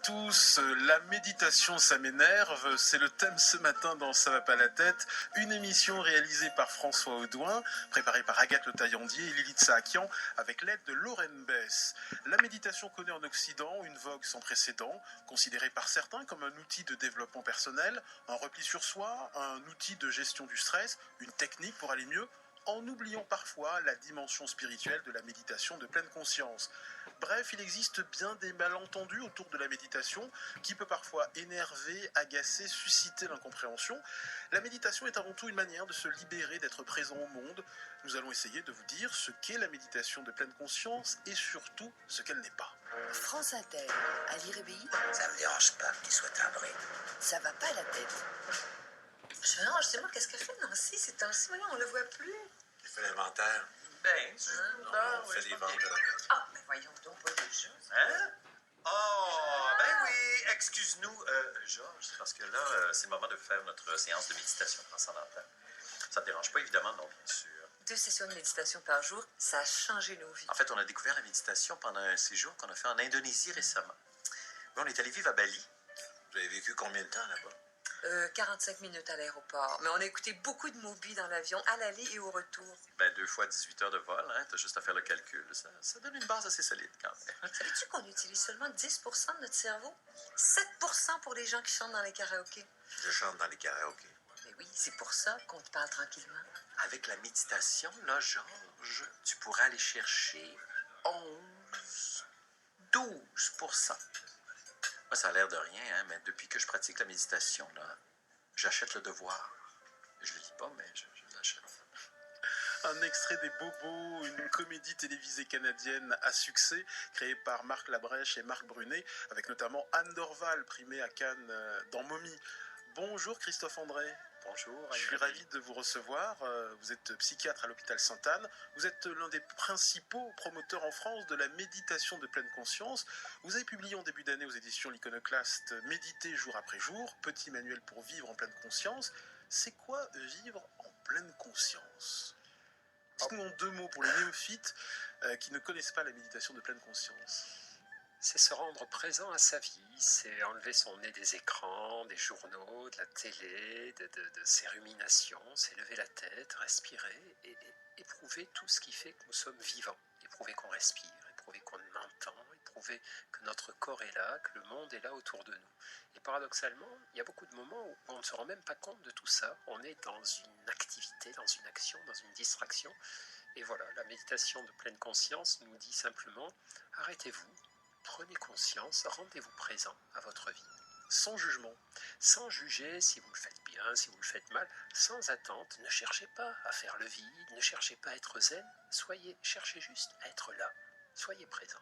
tous, la méditation ça m'énerve, c'est le thème ce matin dans Ça va pas la tête, une émission réalisée par François Audouin, préparée par Agathe Le Taillandier et Lilith Saakian, avec l'aide de Lorraine Bess. La méditation connaît en Occident une vogue sans précédent, considérée par certains comme un outil de développement personnel, un repli sur soi, un outil de gestion du stress, une technique pour aller mieux, en oubliant parfois la dimension spirituelle de la méditation de pleine conscience. Bref, il existe bien des malentendus autour de la méditation qui peut parfois énerver, agacer, susciter l'incompréhension. La méditation est avant tout une manière de se libérer, d'être présent au monde. Nous allons essayer de vous dire ce qu'est la méditation de pleine conscience et surtout ce qu'elle n'est pas. France Inter, Ali Réveilly. Ça me dérange pas qu'il soit timbré. Ça va pas la tête. Justement, qu'est-ce qu'elle fait Nancy ces temps-ci? Voyons, on le voit plus. Il fait l'inventaire. On fait les ventes de la carte. Ah, mais voyons donc, pas de choses. Hein? Oh, ben oui, excuse-nous, Georges, parce que là, c'est le moment de faire notre séance de méditation transcendantale. Ça ne te dérange pas, évidemment, non, bien sûr. 2 sessions de méditation par jour, ça a changé nos vies. En fait, on a découvert la méditation pendant un séjour qu'on a fait en Indonésie récemment. Oui, on est allé vivre à Bali. Vous avez vécu combien de temps là-bas? 45 minutes à l'aéroport. Mais on a écouté beaucoup de Moby dans l'avion, à l'aller et au retour. Ben, 2 fois 18 heures de vol, hein, t'as juste à faire le calcul. Ça donne une base assez solide, quand même. Savais-tu qu'on utilise seulement 10% de notre cerveau? 7% pour les gens qui chantent dans les karaokés. Je chante dans les karaokés. Mais oui, c'est pour ça qu'on te parle tranquillement. Avec la méditation, là, Georges, tu pourrais aller chercher 12%. Moi, ça a l'air de rien, hein, mais depuis que je pratique la méditation, là, j'achète le devoir. Je le lis pas, mais je l'achète. Un extrait des Bobos, une comédie télévisée canadienne à succès, créée par Marc Labrèche et Marc Brunet, avec notamment Anne Dorval, primée à Cannes dans Momie. Bonjour Christophe André. Bonjour. Je suis ravi de vous recevoir. Vous êtes psychiatre à l'hôpital Sainte-Anne. Vous êtes l'un des principaux promoteurs en France de la méditation de pleine conscience. Vous avez publié en début d'année aux éditions L'Iconoclaste Méditer jour après jour, petit manuel pour vivre en pleine conscience. C'est quoi vivre en pleine conscience? Dites-nous en 2 mots pour les néophytes qui ne connaissent pas la méditation de pleine conscience. C'est se rendre présent à sa vie, c'est enlever son nez des écrans, des journaux, de la télé, de ses ruminations, c'est lever la tête, respirer et éprouver tout ce qui fait que nous sommes vivants. Éprouver qu'on respire, éprouver qu'on entend, éprouver que notre corps est là, que le monde est là autour de nous. Et paradoxalement, il y a beaucoup de moments où on ne se rend même pas compte de tout ça. On est dans une activité, dans une action, dans une distraction. Et voilà, la méditation de pleine conscience nous dit simplement « Arrêtez-vous ». Prenez conscience, rendez-vous présent à votre vie. Sans jugement. Sans juger si vous le faites bien, si vous le faites mal, sans attente. Ne cherchez pas à faire le vide, ne cherchez pas à être zen. Cherchez juste à être là. Soyez présent.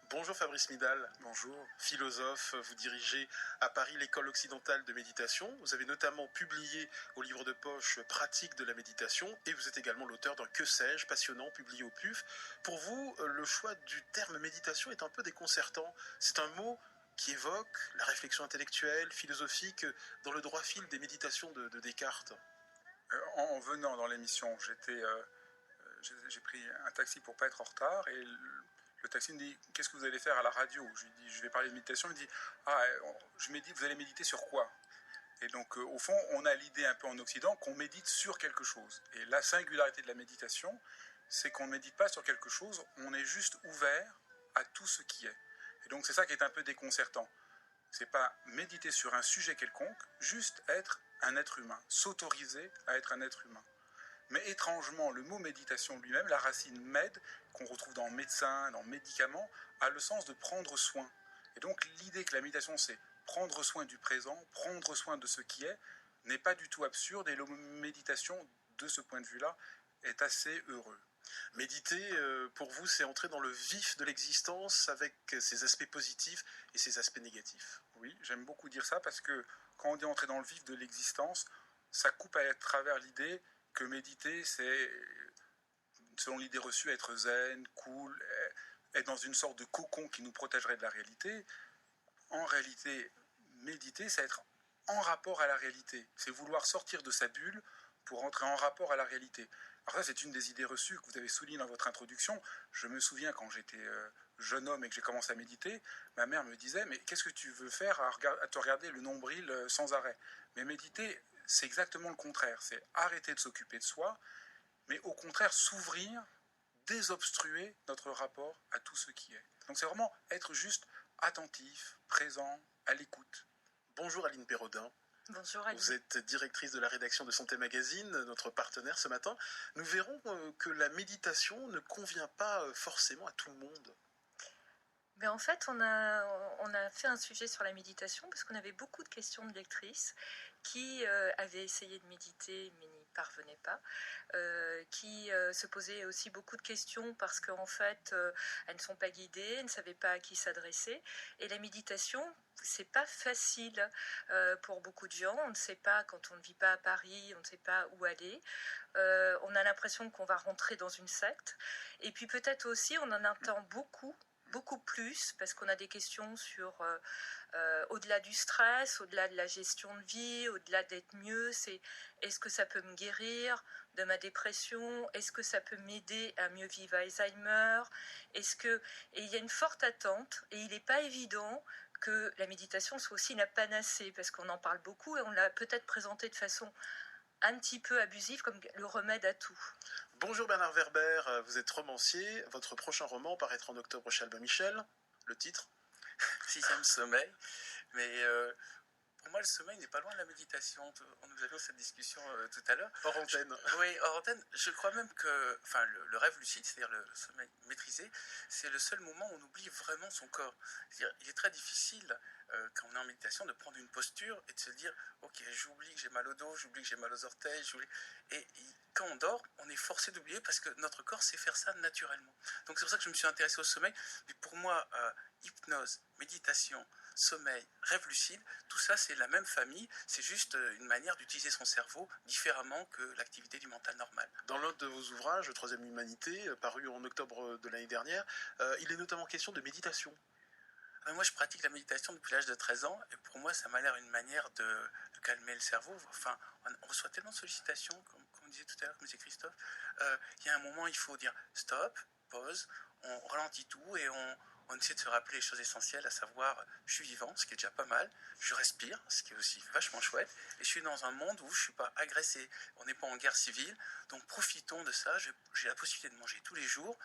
Bonjour Fabrice Midal. Bonjour. Philosophe, vous dirigez à Paris l'école occidentale de méditation. Vous avez notamment publié au livre de poche Pratique de la méditation et vous êtes également l'auteur d'un Que sais-je passionnant publié au PUF. Pour vous, le choix du terme méditation est un peu déconcertant. C'est un mot qui évoque la réflexion intellectuelle, philosophique, dans le droit fil des méditations de Descartes. En venant dans l'émission, j'ai pris un taxi pour pas être en retard et le taxi me dit « Qu'est-ce que vous allez faire à la radio ?» Je lui dis « Je vais parler de méditation. » Il me dit « Ah, je médite, vous allez méditer sur quoi ?» Et donc, au fond, on a l'idée un peu en Occident qu'on médite sur quelque chose. Et la singularité de la méditation, c'est qu'on ne médite pas sur quelque chose, on est juste ouvert à tout ce qui est. Et donc, c'est ça qui est un peu déconcertant. C'est pas méditer sur un sujet quelconque, juste être un être humain, s'autoriser à être un être humain. Mais étrangement, le mot méditation lui-même, la racine med, qu'on retrouve dans médecin, dans médicament, a le sens de prendre soin. Et donc l'idée que la méditation, c'est prendre soin du présent, prendre soin de ce qui est, n'est pas du tout absurde. Et la méditation, de ce point de vue-là, est assez heureux. Méditer, pour vous, c'est entrer dans le vif de l'existence avec ses aspects positifs et ses aspects négatifs. Oui, j'aime beaucoup dire ça parce que quand on dit entrer dans le vif de l'existence, ça coupe à travers l'idée que méditer, c'est, selon l'idée reçue, être zen, cool, être dans une sorte de cocon qui nous protégerait de la réalité. En réalité, méditer, c'est être en rapport à la réalité. C'est vouloir sortir de sa bulle pour entrer en rapport à la réalité. Alors ça, c'est une des idées reçues que vous avez soulignées dans votre introduction. Je me souviens quand j'étais jeune homme et que j'ai commencé à méditer, ma mère me disait, mais qu'est-ce que tu veux faire à te regarder le nombril sans arrêt? Mais méditer, c'est exactement le contraire. C'est arrêter de s'occuper de soi, mais au contraire s'ouvrir, désobstruer notre rapport à tout ce qui est. Donc c'est vraiment être juste attentif, présent, à l'écoute. Bonjour Aline Perrodin. Bonjour Aline. Vous êtes directrice de la rédaction de Santé Magazine, notre partenaire ce matin. Nous verrons que la méditation ne convient pas forcément à tout le monde. Mais en fait, on a fait un sujet sur la méditation parce qu'on avait beaucoup de questions de lectrices qui avaient essayé de méditer mais n'y parvenaient pas, qui se posaient aussi beaucoup de questions parce qu'en fait, elles ne sont pas guidées, elles ne savaient pas à qui s'adresser. Et la méditation, c'est pas facile pour beaucoup de gens. On ne sait pas, quand on ne vit pas à Paris, on ne sait pas où aller. On a l'impression qu'on va rentrer dans une secte. Et puis peut-être aussi, on en entend beaucoup plus, parce qu'on a des questions sur au-delà du stress, au-delà de la gestion de vie, au-delà d'être mieux, c'est est-ce que ça peut me guérir de ma dépression, est-ce que ça peut m'aider à mieux vivre Alzheimer, et il y a une forte attente, et il n'est pas évident que la méditation soit aussi la panacée, parce qu'on en parle beaucoup, et on l'a peut-être présenté de façon un petit peu abusive comme le remède à tout. Bonjour Bernard Werber, vous êtes romancier. Votre prochain roman paraîtra en octobre chez Albin Michel. Le titre? Sixième sommeil. Mais pour moi, le sommeil n'est pas loin de la méditation. Nous avions cette discussion tout à l'heure. Hors antenne. Oui, hors antenne. Je crois même que le rêve lucide, c'est-à-dire le sommeil maîtrisé, c'est le seul moment où on oublie vraiment son corps. C'est-à-dire, il est très difficile, quand on est en méditation, de prendre une posture et de se dire « Ok, j'oublie que j'ai mal au dos, j'oublie que j'ai mal aux orteils, j'oublie... » Et quand on dort, on est forcé d'oublier parce que notre corps sait faire ça naturellement. Donc c'est pour ça que je me suis intéressé au sommeil. Mais pour moi, hypnose, méditation, sommeil, rêve lucide, tout ça c'est la même famille, c'est juste une manière d'utiliser son cerveau différemment que l'activité du mental normal. Dans l'un de vos ouvrages, Troisième Humanité, paru en octobre de l'année dernière, il est notamment question de méditation. Moi je pratique la méditation depuis l'âge de 13 ans et pour moi ça m'a l'air une manière de calmer le cerveau. Enfin, on reçoit tellement de sollicitations, comme on disait tout à l'heure, comme disait Christophe, il y a un moment il faut dire stop, pause, on ralentit tout et on essaie de se rappeler les choses essentielles, à savoir, je suis vivant, ce qui est déjà pas mal, je respire, ce qui est aussi vachement chouette, et je suis dans un monde où je ne suis pas agressé, on n'est pas en guerre civile, donc profitons de ça, j'ai la possibilité de manger tous les jours,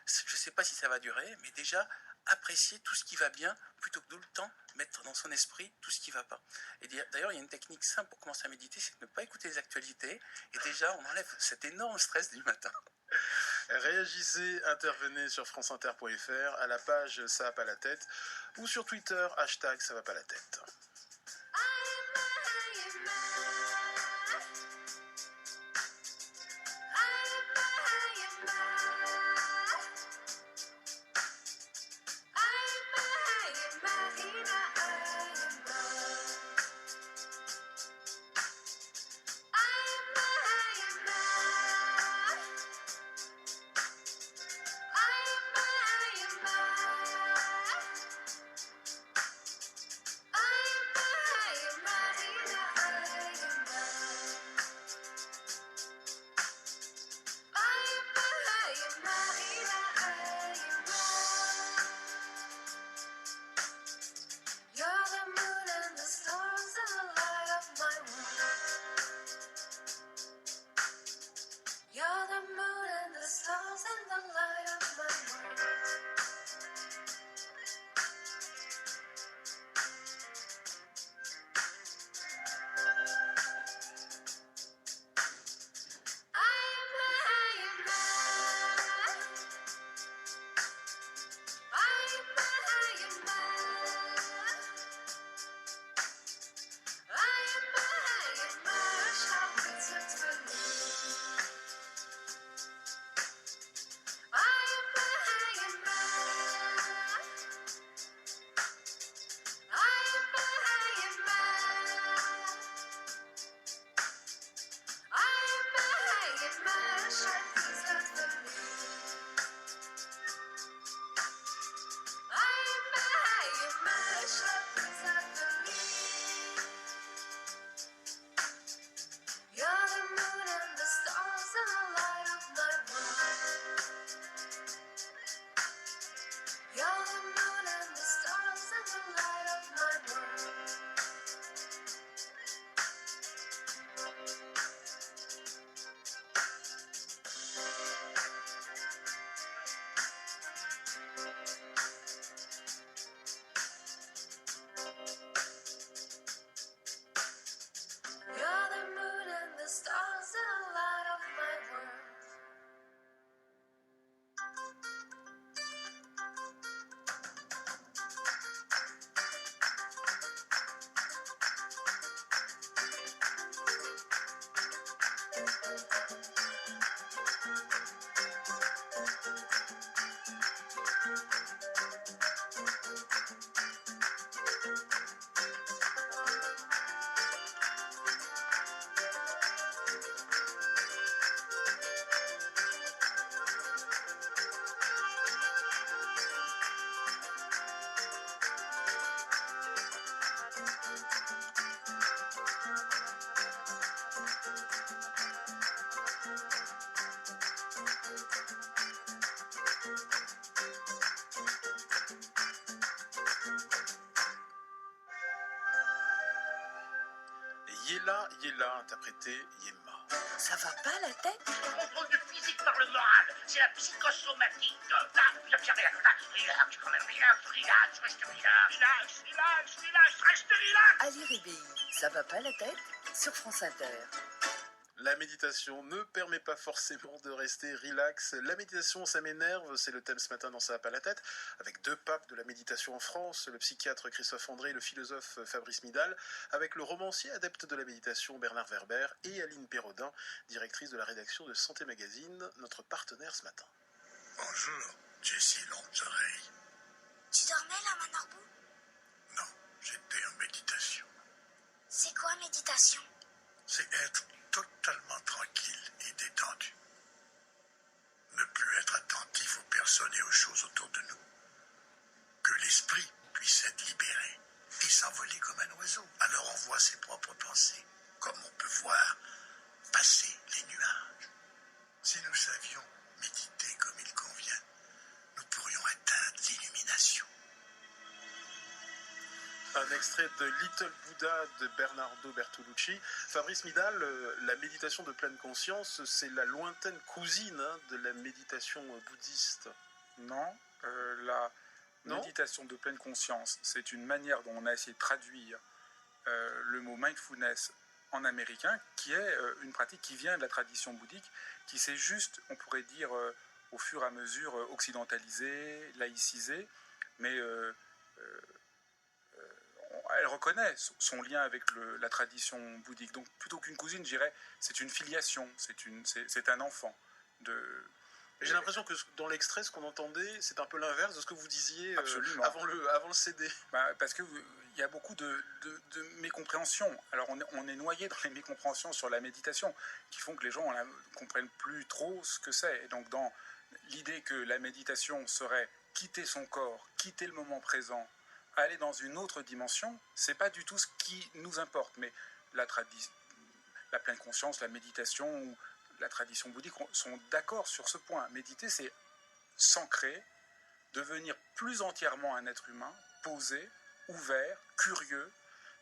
je ne sais pas si ça va durer, mais déjà, apprécier tout ce qui va bien, plutôt que tout le temps mettre dans son esprit tout ce qui ne va pas. Et d'ailleurs, il y a une technique simple pour commencer à méditer, c'est de ne pas écouter les actualités, et déjà, on enlève cet énorme stress du matin. Réagissez, intervenez sur franceinter.fr, à la page Ça va pas la tête, ou sur Twitter, hashtag Ça va pas la tête. Yella Yella, interprété Yemma. Ça va pas la tête? Contrôle du physique par le moral, c'est la psychosomatique. Relax, quand même, relax, reste relax. À l'IRBI, ça va pas la tête? Sur France Inter. La méditation ne permet pas forcément de rester relax. La méditation, ça m'énerve, c'est le thème ce matin dans Ça va pas la tête, avec deux papes de la méditation en France, le psychiatre Christophe André et le philosophe Fabrice Midal, avec le romancier adepte de la méditation Bernard Werber et Aline Perraudin, directrice de la rédaction de Santé Magazine, notre partenaire ce matin. Bonjour, Jessie Longues-Oreilles. Tu dormais là, Manarbou? Non, j'étais en méditation. C'est quoi méditation? C'est être totalement tranquille et détendu. Ne plus être attentif aux personnes et aux choses autour de nous. Que l'esprit puisse être libéré et s'envoler comme un oiseau. Alors on voit ses propres pensées, comme on peut voir passer les nuages. Si nous savions méditer comme il convient, nous pourrions atteindre l'illumination. Un extrait de Little Buddha de Bernardo Bertolucci. Fabrice Midal, la méditation de pleine conscience, c'est la lointaine cousine de la méditation bouddhiste. Non, la méditation de pleine conscience, c'est une manière dont on a essayé de traduire le mot mindfulness en américain, qui est une pratique qui vient de la tradition bouddhique, qui s'est juste, on pourrait dire, au fur et à mesure occidentalisée, laïcisée, mais elle reconnaît son lien avec la tradition bouddhique. Donc plutôt qu'une cousine, je dirais, c'est une filiation, c'est un enfant. J'ai l'impression que dans l'extrait, ce qu'on entendait, c'est un peu l'inverse de ce que vous disiez avant le CD. Parce qu'il y a beaucoup de mécompréhensions. Alors on est noyé dans les mécompréhensions sur la méditation, qui font que les gens ne comprennent plus trop ce que c'est. Et donc dans l'idée que la méditation serait quitter son corps, quitter le moment présent, aller dans une autre dimension, c'est pas du tout ce qui nous importe. Mais la pleine conscience, la méditation ou la tradition bouddhique sont d'accord sur ce point. Méditer, c'est s'ancrer, devenir plus entièrement un être humain, posé, ouvert, curieux.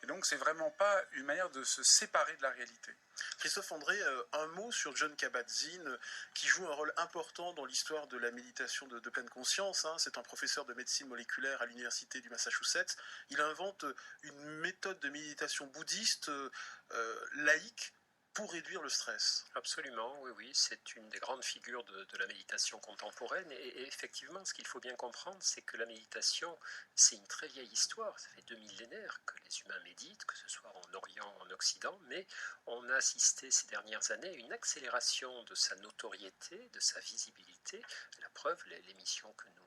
Et donc, c'est vraiment pas une manière de se séparer de la réalité. Christophe André, un mot sur Jon Kabat-Zinn, qui joue un rôle important dans l'histoire de la méditation de pleine conscience. C'est un professeur de médecine moléculaire à l'université du Massachusetts. Il invente une méthode de méditation bouddhiste laïque pour réduire le stress. Absolument, oui, c'est une des grandes figures de la méditation contemporaine et effectivement, ce qu'il faut bien comprendre, c'est que la méditation, c'est une très vieille histoire, ça fait 2 millénaires que les humains méditent, que ce soit en Orient, en Occident, mais on a assisté ces dernières années à une accélération de sa notoriété, de sa visibilité, la preuve, l'émission que nous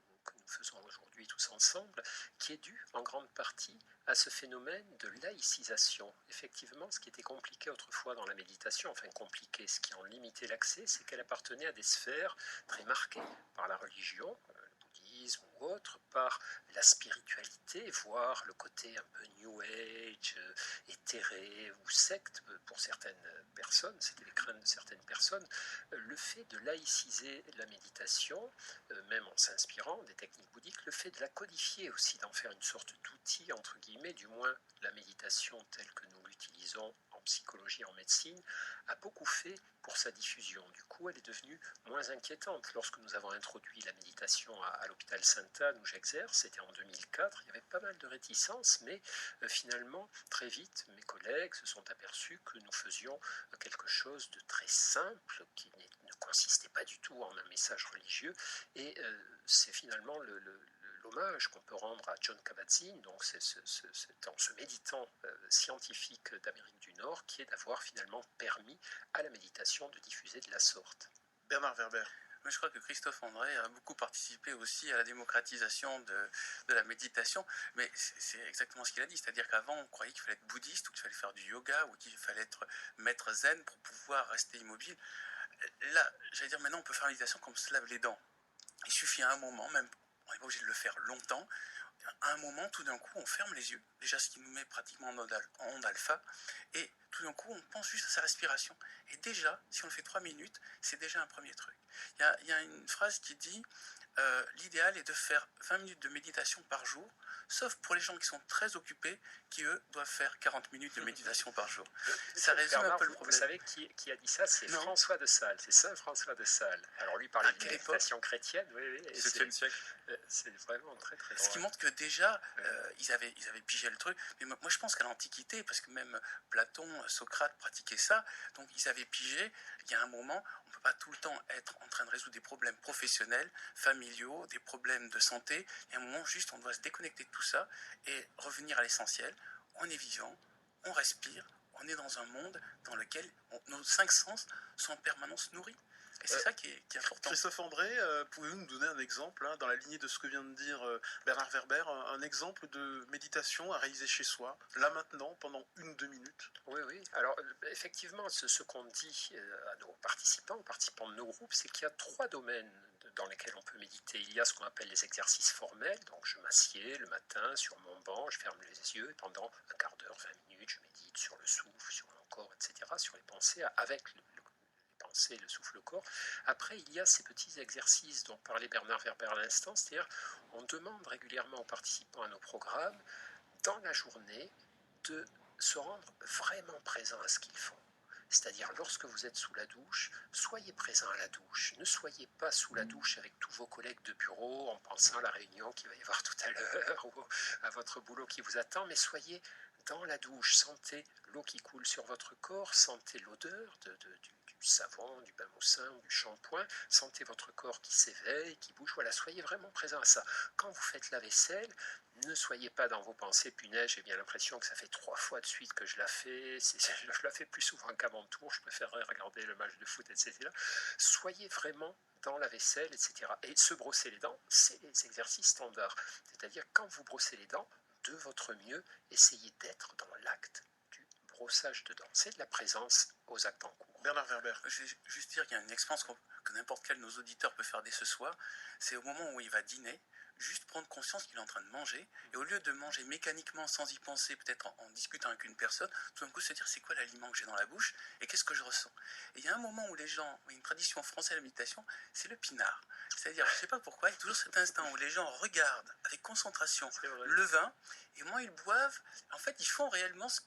faisons aujourd'hui tous ensemble, qui est due en grande partie à ce phénomène de laïcisation. Effectivement, ce qui était compliqué autrefois dans la méditation, enfin compliqué, ce qui en limitait l'accès, c'est qu'elle appartenait à des sphères très marquées par la religion, le bouddhisme ou autre, par la spiritualité, voire le côté un peu New Age, éthéré ou secte pour certaines personnes, c'était les craintes de certaines personnes. Le fait de laïciser la méditation, même en s'inspirant des techniques bouddhiques, le fait de la codifier aussi, d'en faire une sorte d'outil, entre guillemets, du moins la méditation telle que nous l'utilisons en psychologie, en médecine, a beaucoup fait pour sa diffusion. Du coup, elle est devenue moins inquiétante. Lorsque nous avons introduit la méditation à l'hôpital Sainte-Anne, où j'exerce, c'était en 2004, il y avait pas mal de réticences, mais finalement, très vite, mes collègues se sont aperçus que nous faisions quelque chose de très simple, qui ne consistait pas du tout en un message religieux, et c'est finalement l'hommage qu'on peut rendre à Jon Kabat-Zinn, donc c'est en ce méditant scientifique d'Amérique du Nord, qui est d'avoir finalement permis à la méditation de diffuser de la sorte. Bernard Werber. Je crois que Christophe André a beaucoup participé aussi à la démocratisation de la méditation, mais c'est exactement ce qu'il a dit, c'est-à-dire qu'avant on croyait qu'il fallait être bouddhiste, ou qu'il fallait faire du yoga, ou qu'il fallait être maître zen pour pouvoir rester immobile. Là, j'allais dire, maintenant on peut faire la méditation comme on se lave les dents. Il suffit à un moment, même on n'est pas obligé de le faire longtemps, à un moment, tout d'un coup, on ferme les yeux, déjà ce qui nous met pratiquement en onde alpha, et tout d'un coup, on pense juste à sa respiration. Et déjà, si on le fait 3 minutes, c'est déjà un premier truc. Il y a une phrase qui dit l'idéal est de faire 20 minutes de méditation par jour, sauf pour les gens qui sont très occupés, qui eux doivent faire 40 minutes de méditation par jour. Ça résume un peu le problème. Vous savez qui a dit ça? C'est François de Sales, c'est Saint François de Sales. Alors lui parlait de méditation chrétienne, oui. 7e siècle. C'est vraiment très très drôle. Ce qui montre que déjà, ils avaient pigé le truc. Mais moi, je pense qu'à l'Antiquité, parce que même Platon, Socrate pratiquaient ça, donc ils avaient pigé, il y a un moment, on ne peut pas tout le temps être en train de résoudre des problèmes professionnels, familiaux, des problèmes de santé. Il y a un moment, juste, on doit se déconnecter de tout ça et revenir à l'essentiel. On est vivant, on respire, on est dans un monde dans lequel nos 5 sens sont en permanence nourris. Et c'est ça qui est important. Christophe André, pouvez-vous nous donner un exemple, dans la lignée de ce que vient de dire Bernard Werber, un exemple de méditation à réaliser chez soi, là maintenant, pendant 1-2 minutes? Oui. Alors, effectivement, ce qu'on dit à nos participants, aux participants de nos groupes, c'est qu'il y a 3 domaines dans lesquels on peut méditer. Il y a ce qu'on appelle les exercices formels, donc je m'assieds le matin sur mon banc, je ferme les yeux, et pendant un quart d'heure, 20 minutes, je médite sur le souffle, sur mon corps, etc., sur les pensées, avec les pensées, le souffle, le corps. Après, il y a ces petits exercices dont parlait Bernard Werber à l'instant, c'est-à-dire on demande régulièrement aux participants à nos programmes, dans la journée, de se rendre vraiment présents à ce qu'ils font. C'est-à-dire, lorsque vous êtes sous la douche, soyez présent à la douche. Ne soyez pas sous la douche avec tous vos collègues de bureau en pensant à la réunion qu'il va y avoir tout à l'heure ou à votre boulot qui vous attend, mais soyez dans la douche. Sentez l'eau qui coule sur votre corps, sentez l'odeur du savon, du bain maussin ou du shampoing, sentez votre corps qui s'éveille, qui bouge. Voilà, soyez vraiment présent à ça. Quand vous faites la vaisselle, ne soyez pas dans vos pensées, punaise, j'ai bien l'impression que ça fait 3 fois de suite que je la fais, je la fais plus souvent qu'à mon tour, je préférerais regarder le match de foot, etc. Soyez vraiment dans la vaisselle, etc. Et se brosser les dents, c'est les exercices standards. C'est-à-dire, quand vous brossez les dents, de votre mieux, essayez d'être dans l'acte du brossage de dents. C'est de la présence aux actes en cours. Bernard Werber. Je vais juste dire qu'il y a une expérience que n'importe quel de nos auditeurs peut faire dès ce soir. C'est au moment où il va dîner, juste prendre conscience qu'il est en train de manger, et au lieu de manger mécaniquement sans y penser, peut-être en discutant avec une personne, tout d'un coup se dire c'est quoi l'aliment que j'ai dans la bouche et qu'est-ce que je ressens. Et il y a un moment où les gens, il y a une tradition française de la méditation, c'est le pinard. C'est-à-dire, je ne sais pas pourquoi, il y a toujours cet instant où les gens regardent avec concentration le vin, et au moment où ils boivent, en fait, ils font réellement ce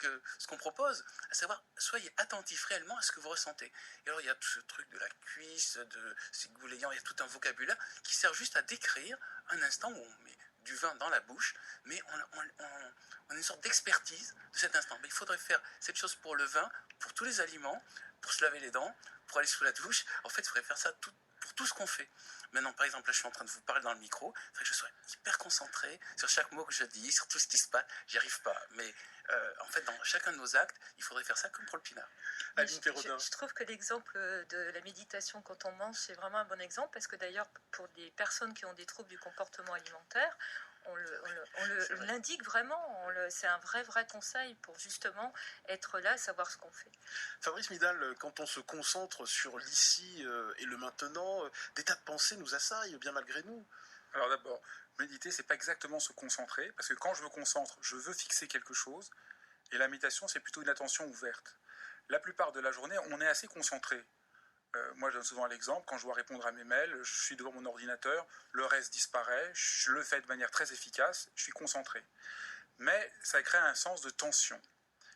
qu'on propose, à savoir, soyez attentifs réellement à ce que vous ressentez. Et alors, il y a tout ce truc de la cuisse, de ces goulayants, il y a tout un vocabulaire qui sert juste à décrire un instant où on met du vin dans la bouche, mais on a une sorte d'expertise de cet instant. Mais il faudrait faire cette chose pour le vin, pour tous les aliments, pour se laver les dents, pour aller sous la douche. En fait, il faudrait faire ça pour tout ce qu'on fait. Maintenant, par exemple, là, je suis en train de vous parler dans le micro, il faudrait que je sois hyper concentré sur chaque mot que je dis, sur tout ce qui se passe. J'y arrive pas. Mais en fait, dans chacun de nos actes, il faudrait faire ça comme pour le pinard. Je trouve que l'exemple de la méditation quand on mange, c'est vraiment un bon exemple, parce que d'ailleurs, pour des personnes qui ont des troubles du comportement alimentaire, on l'indique vraiment, c'est un vrai conseil pour justement être là, savoir ce qu'on fait. Fabrice Midal, quand on se concentre sur l'ici et le maintenant, des tas de pensées nous assaillent bien malgré nous. Alors d'abord, méditer, c'est pas exactement se concentrer, parce que quand je me concentre, je veux fixer quelque chose, et la méditation, c'est plutôt une attention ouverte. La plupart de la journée, on est assez concentré. Moi, je donne souvent l'exemple, quand je dois répondre à mes mails, je suis devant mon ordinateur, le reste disparaît, je le fais de manière très efficace, je suis concentré. Mais ça crée un sens de tension.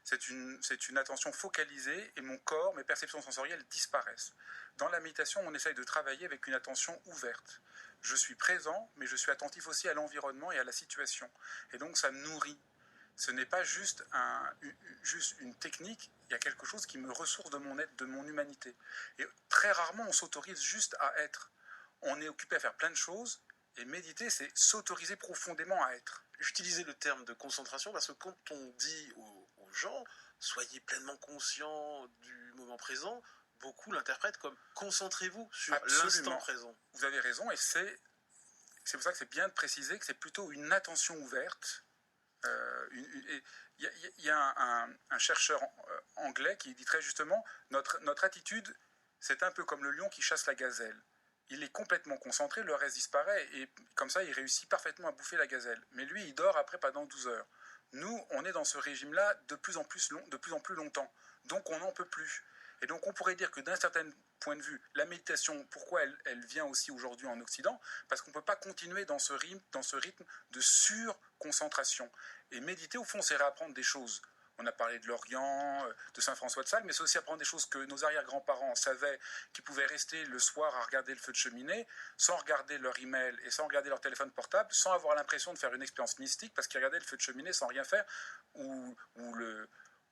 C'est une attention focalisée et mon corps, mes perceptions sensorielles disparaissent. Dans la méditation, on essaye de travailler avec une attention ouverte. Je suis présent, mais je suis attentif aussi à l'environnement et à la situation. Et donc, ça me nourrit. Ce n'est pas juste une technique, il y a quelque chose qui me ressource de mon être, de mon humanité. Et très rarement, on s'autorise juste à être. On est occupé à faire plein de choses, et méditer, c'est s'autoriser profondément à être. J'utilisais le terme de concentration parce que quand on dit aux gens « soyez pleinement conscients du moment présent », beaucoup l'interprètent comme « concentrez-vous sur l'instant présent ». Vous avez raison, et c'est pour ça que c'est bien de préciser que c'est plutôt une attention ouverte. Il y a un chercheur anglais qui dit très justement notre attitude, c'est un peu comme le lion qui chasse la gazelle. Il est complètement concentré, le reste disparaît, et comme ça, il réussit parfaitement à bouffer la gazelle. Mais lui, il dort après pendant 12 heures. Nous, on est dans ce régime-là de plus en plus long, de plus en plus longtemps. Donc, on n'en peut plus. Et donc on pourrait dire que d'un certain point de vue, la méditation, pourquoi elle vient aussi aujourd'hui en Occident? Parce qu'on ne peut pas continuer dans ce rythme de surconcentration. Et méditer, au fond, c'est réapprendre des choses. On a parlé de l'Orient, de Saint François de Sales, mais c'est aussi apprendre des choses que nos arrière-grands-parents savaient, qu'ils pouvaient rester le soir à regarder le feu de cheminée, sans regarder leur email et sans regarder leur téléphone portable, sans avoir l'impression de faire une expérience mystique, parce qu'ils regardaient le feu de cheminée sans rien faire, ou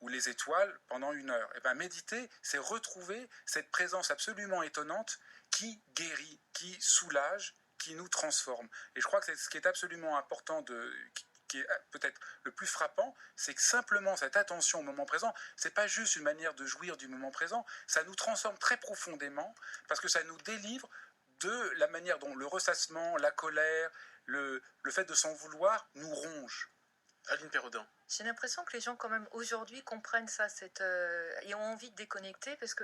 les étoiles pendant 1 heure. Et bien méditer, c'est retrouver cette présence absolument étonnante qui guérit, qui soulage, qui nous transforme. Et je crois que c'est ce qui est absolument important, qui est peut-être le plus frappant, c'est que simplement cette attention au moment présent, c'est pas juste une manière de jouir du moment présent, ça nous transforme très profondément, parce que ça nous délivre de la manière dont le ressassement, la colère, le fait de s'en vouloir nous ronge. Aline Perraudin. J'ai l'impression que les gens, quand même, aujourd'hui, comprennent ça et ont envie de déconnecter, parce que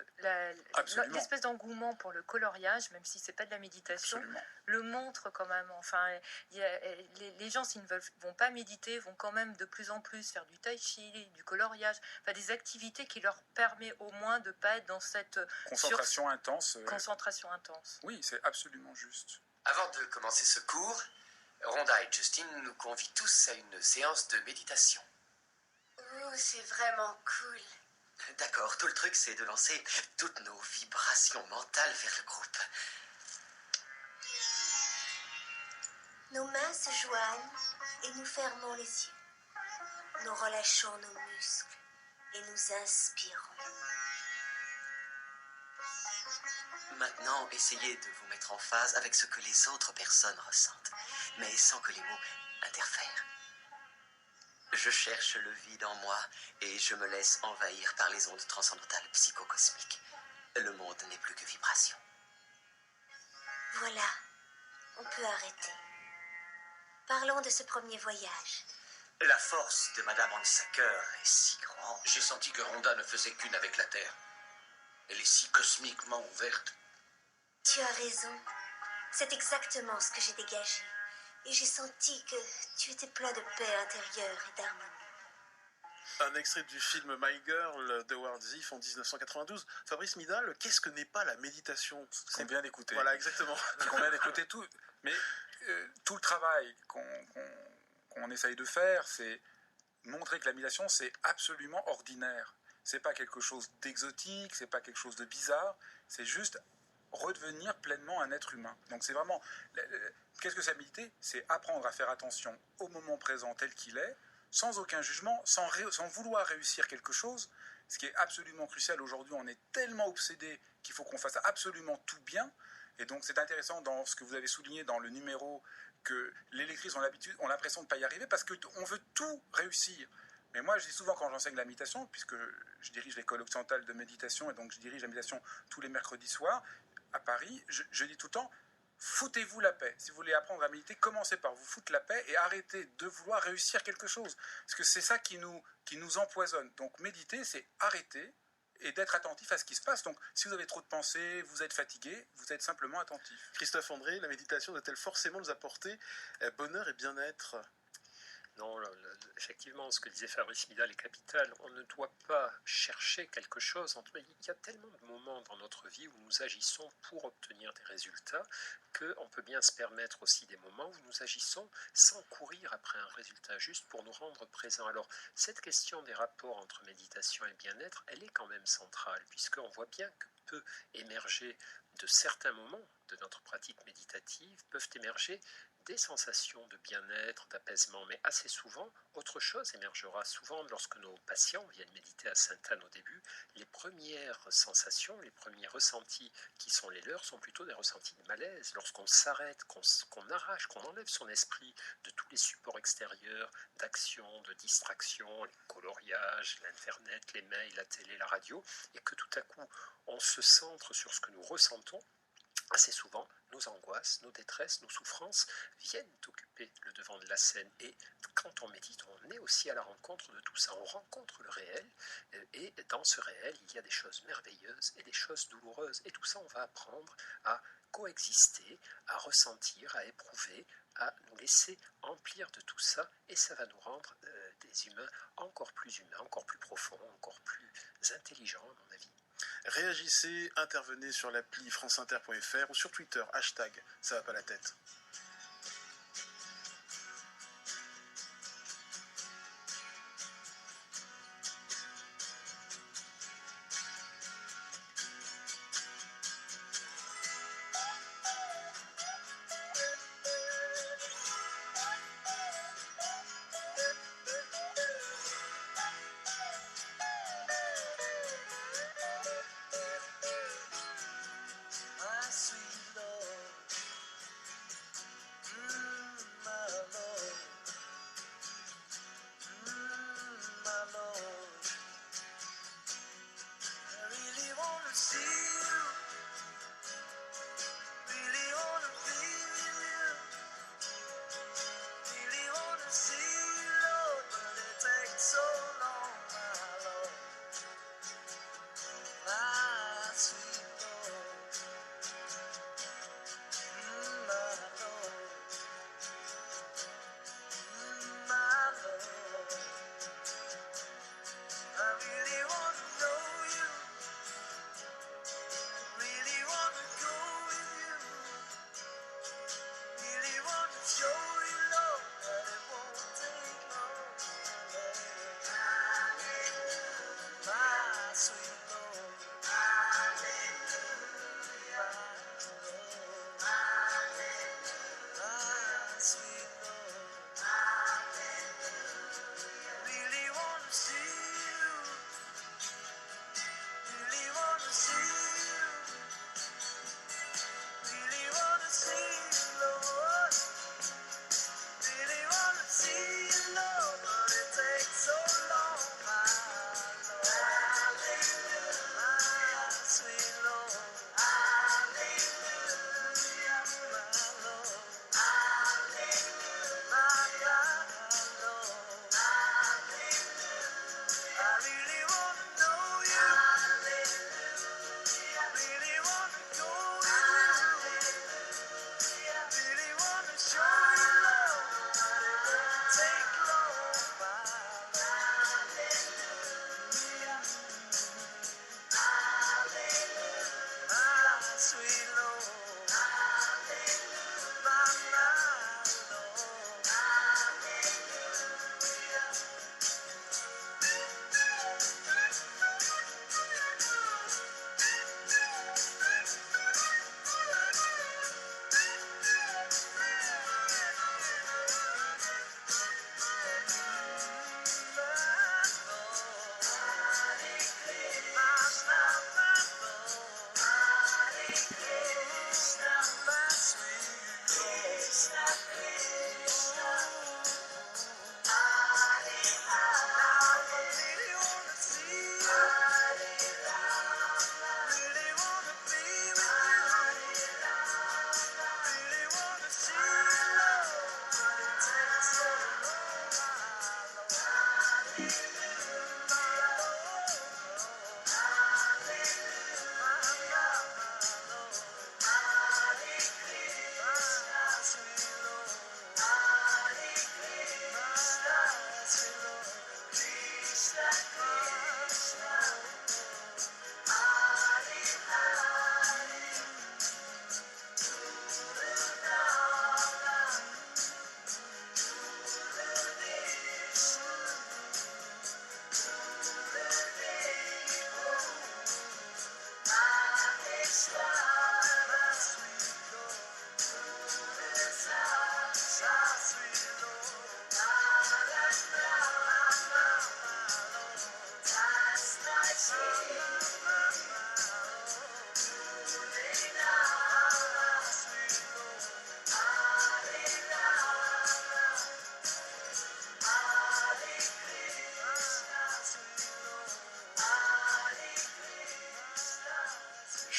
l'espèce d'engouement pour le coloriage, même si c'est pas de la méditation, Absolument. le montre quand même. Enfin, les gens, s'ils ne vont pas méditer, vont quand même de plus en plus faire du tai chi, du coloriage, enfin, des activités qui leur permettent au moins de ne pas être dans cette concentration intense. Concentration intense. Oui, c'est absolument juste. Avant de commencer ce cours, Rhonda et Justin nous convient tous à une séance de méditation. Oh, c'est vraiment cool. D'accord, tout le truc c'est de lancer toutes nos vibrations mentales vers le groupe. Nos mains se joignent et nous fermons les yeux. Nous relâchons nos muscles et nous inspirons. Maintenant, essayez de vous mettre en phase avec ce que les autres personnes ressentent, mais sans que les mots interfèrent. Je cherche le vide en moi et je me laisse envahir par les ondes transcendantales psychocosmiques. Le monde n'est plus que vibration. Voilà, on peut arrêter. Parlons de ce premier voyage. La force de Madame Hansaker est si grande. J'ai senti que Rhonda ne faisait qu'une avec la Terre. Elle est si cosmiquement ouverte. Tu as raison. C'est exactement ce que j'ai dégagé. Et j'ai senti que tu étais plein de paix intérieure et d'harmonie. Un extrait du film My Girl de Howard Ziff en 1992. Fabrice Midal, qu'est-ce que n'est pas la méditation? Ce qu'on vient d'écouter. Voilà, exactement. Ce qu'on vient d'écouter tout. Mais tout le travail qu'on essaye de faire, c'est montrer que la méditation, c'est absolument ordinaire. C'est pas quelque chose d'exotique, c'est pas quelque chose de bizarre, c'est juste redevenir pleinement un être humain. Donc c'est vraiment... Qu'est-ce que c'est méditer? C'est apprendre à faire attention au moment présent tel qu'il est, sans aucun jugement, sans vouloir réussir quelque chose. Ce qui est absolument crucial aujourd'hui, on est tellement obsédé qu'il faut qu'on fasse absolument tout bien. Et donc c'est intéressant dans ce que vous avez souligné dans le numéro, que les lectrices ont l'impression de ne pas y arriver parce qu'on veut tout réussir. Mais moi, je dis souvent quand j'enseigne la méditation, puisque je dirige l'école occidentale de méditation, et donc je dirige la méditation tous les mercredis soirs à Paris, je dis tout le temps, foutez-vous la paix. Si vous voulez apprendre à méditer, commencez par vous foutre la paix et arrêtez de vouloir réussir quelque chose. Parce que c'est ça qui nous empoisonne. Donc méditer, c'est arrêter et d'être attentif à ce qui se passe. Donc si vous avez trop de pensées, vous êtes fatigué, vous êtes simplement attentif. Christophe André, la méditation doit-elle forcément nous apporter bonheur et bien-être? Non, effectivement, ce que disait Fabrice Midal est capital. On ne doit pas chercher quelque chose. Il y a tellement de moments dans notre vie où nous agissons pour obtenir des résultats qu'on peut bien se permettre aussi des moments où nous agissons sans courir après un résultat, juste pour nous rendre présents. Alors, cette question des rapports entre méditation et bien-être, elle est quand même centrale, puisqu'on voit bien que peut émerger de certains moments de notre pratique méditative, peuvent émerger des sensations de bien-être, d'apaisement, mais assez souvent, autre chose émergera. Souvent, lorsque nos patients viennent méditer à Sainte-Anne au début, les premières sensations, les premiers ressentis qui sont les leurs sont plutôt des ressentis de malaise. Lorsqu'on s'arrête, qu'on arrache, qu'on enlève son esprit de tous les supports extérieurs, d'action, de distraction, les coloriages, l'internet, les mails, la télé, la radio, et que tout à coup, on se centre sur ce que nous ressentons, assez souvent, nos angoisses, nos détresses, nos souffrances viennent occuper le devant de la scène. Et quand on médite, on est aussi à la rencontre de tout ça. On rencontre le réel, et dans ce réel, il y a des choses merveilleuses et des choses douloureuses. Et tout ça, on va apprendre à coexister, à ressentir, à éprouver, à nous laisser emplir de tout ça. Et ça va nous rendre des humains, encore plus profonds, encore plus intelligents, à mon avis. Réagissez, intervenez sur l'appli franceinter.fr ou sur Twitter, hashtag ça va pas la tête.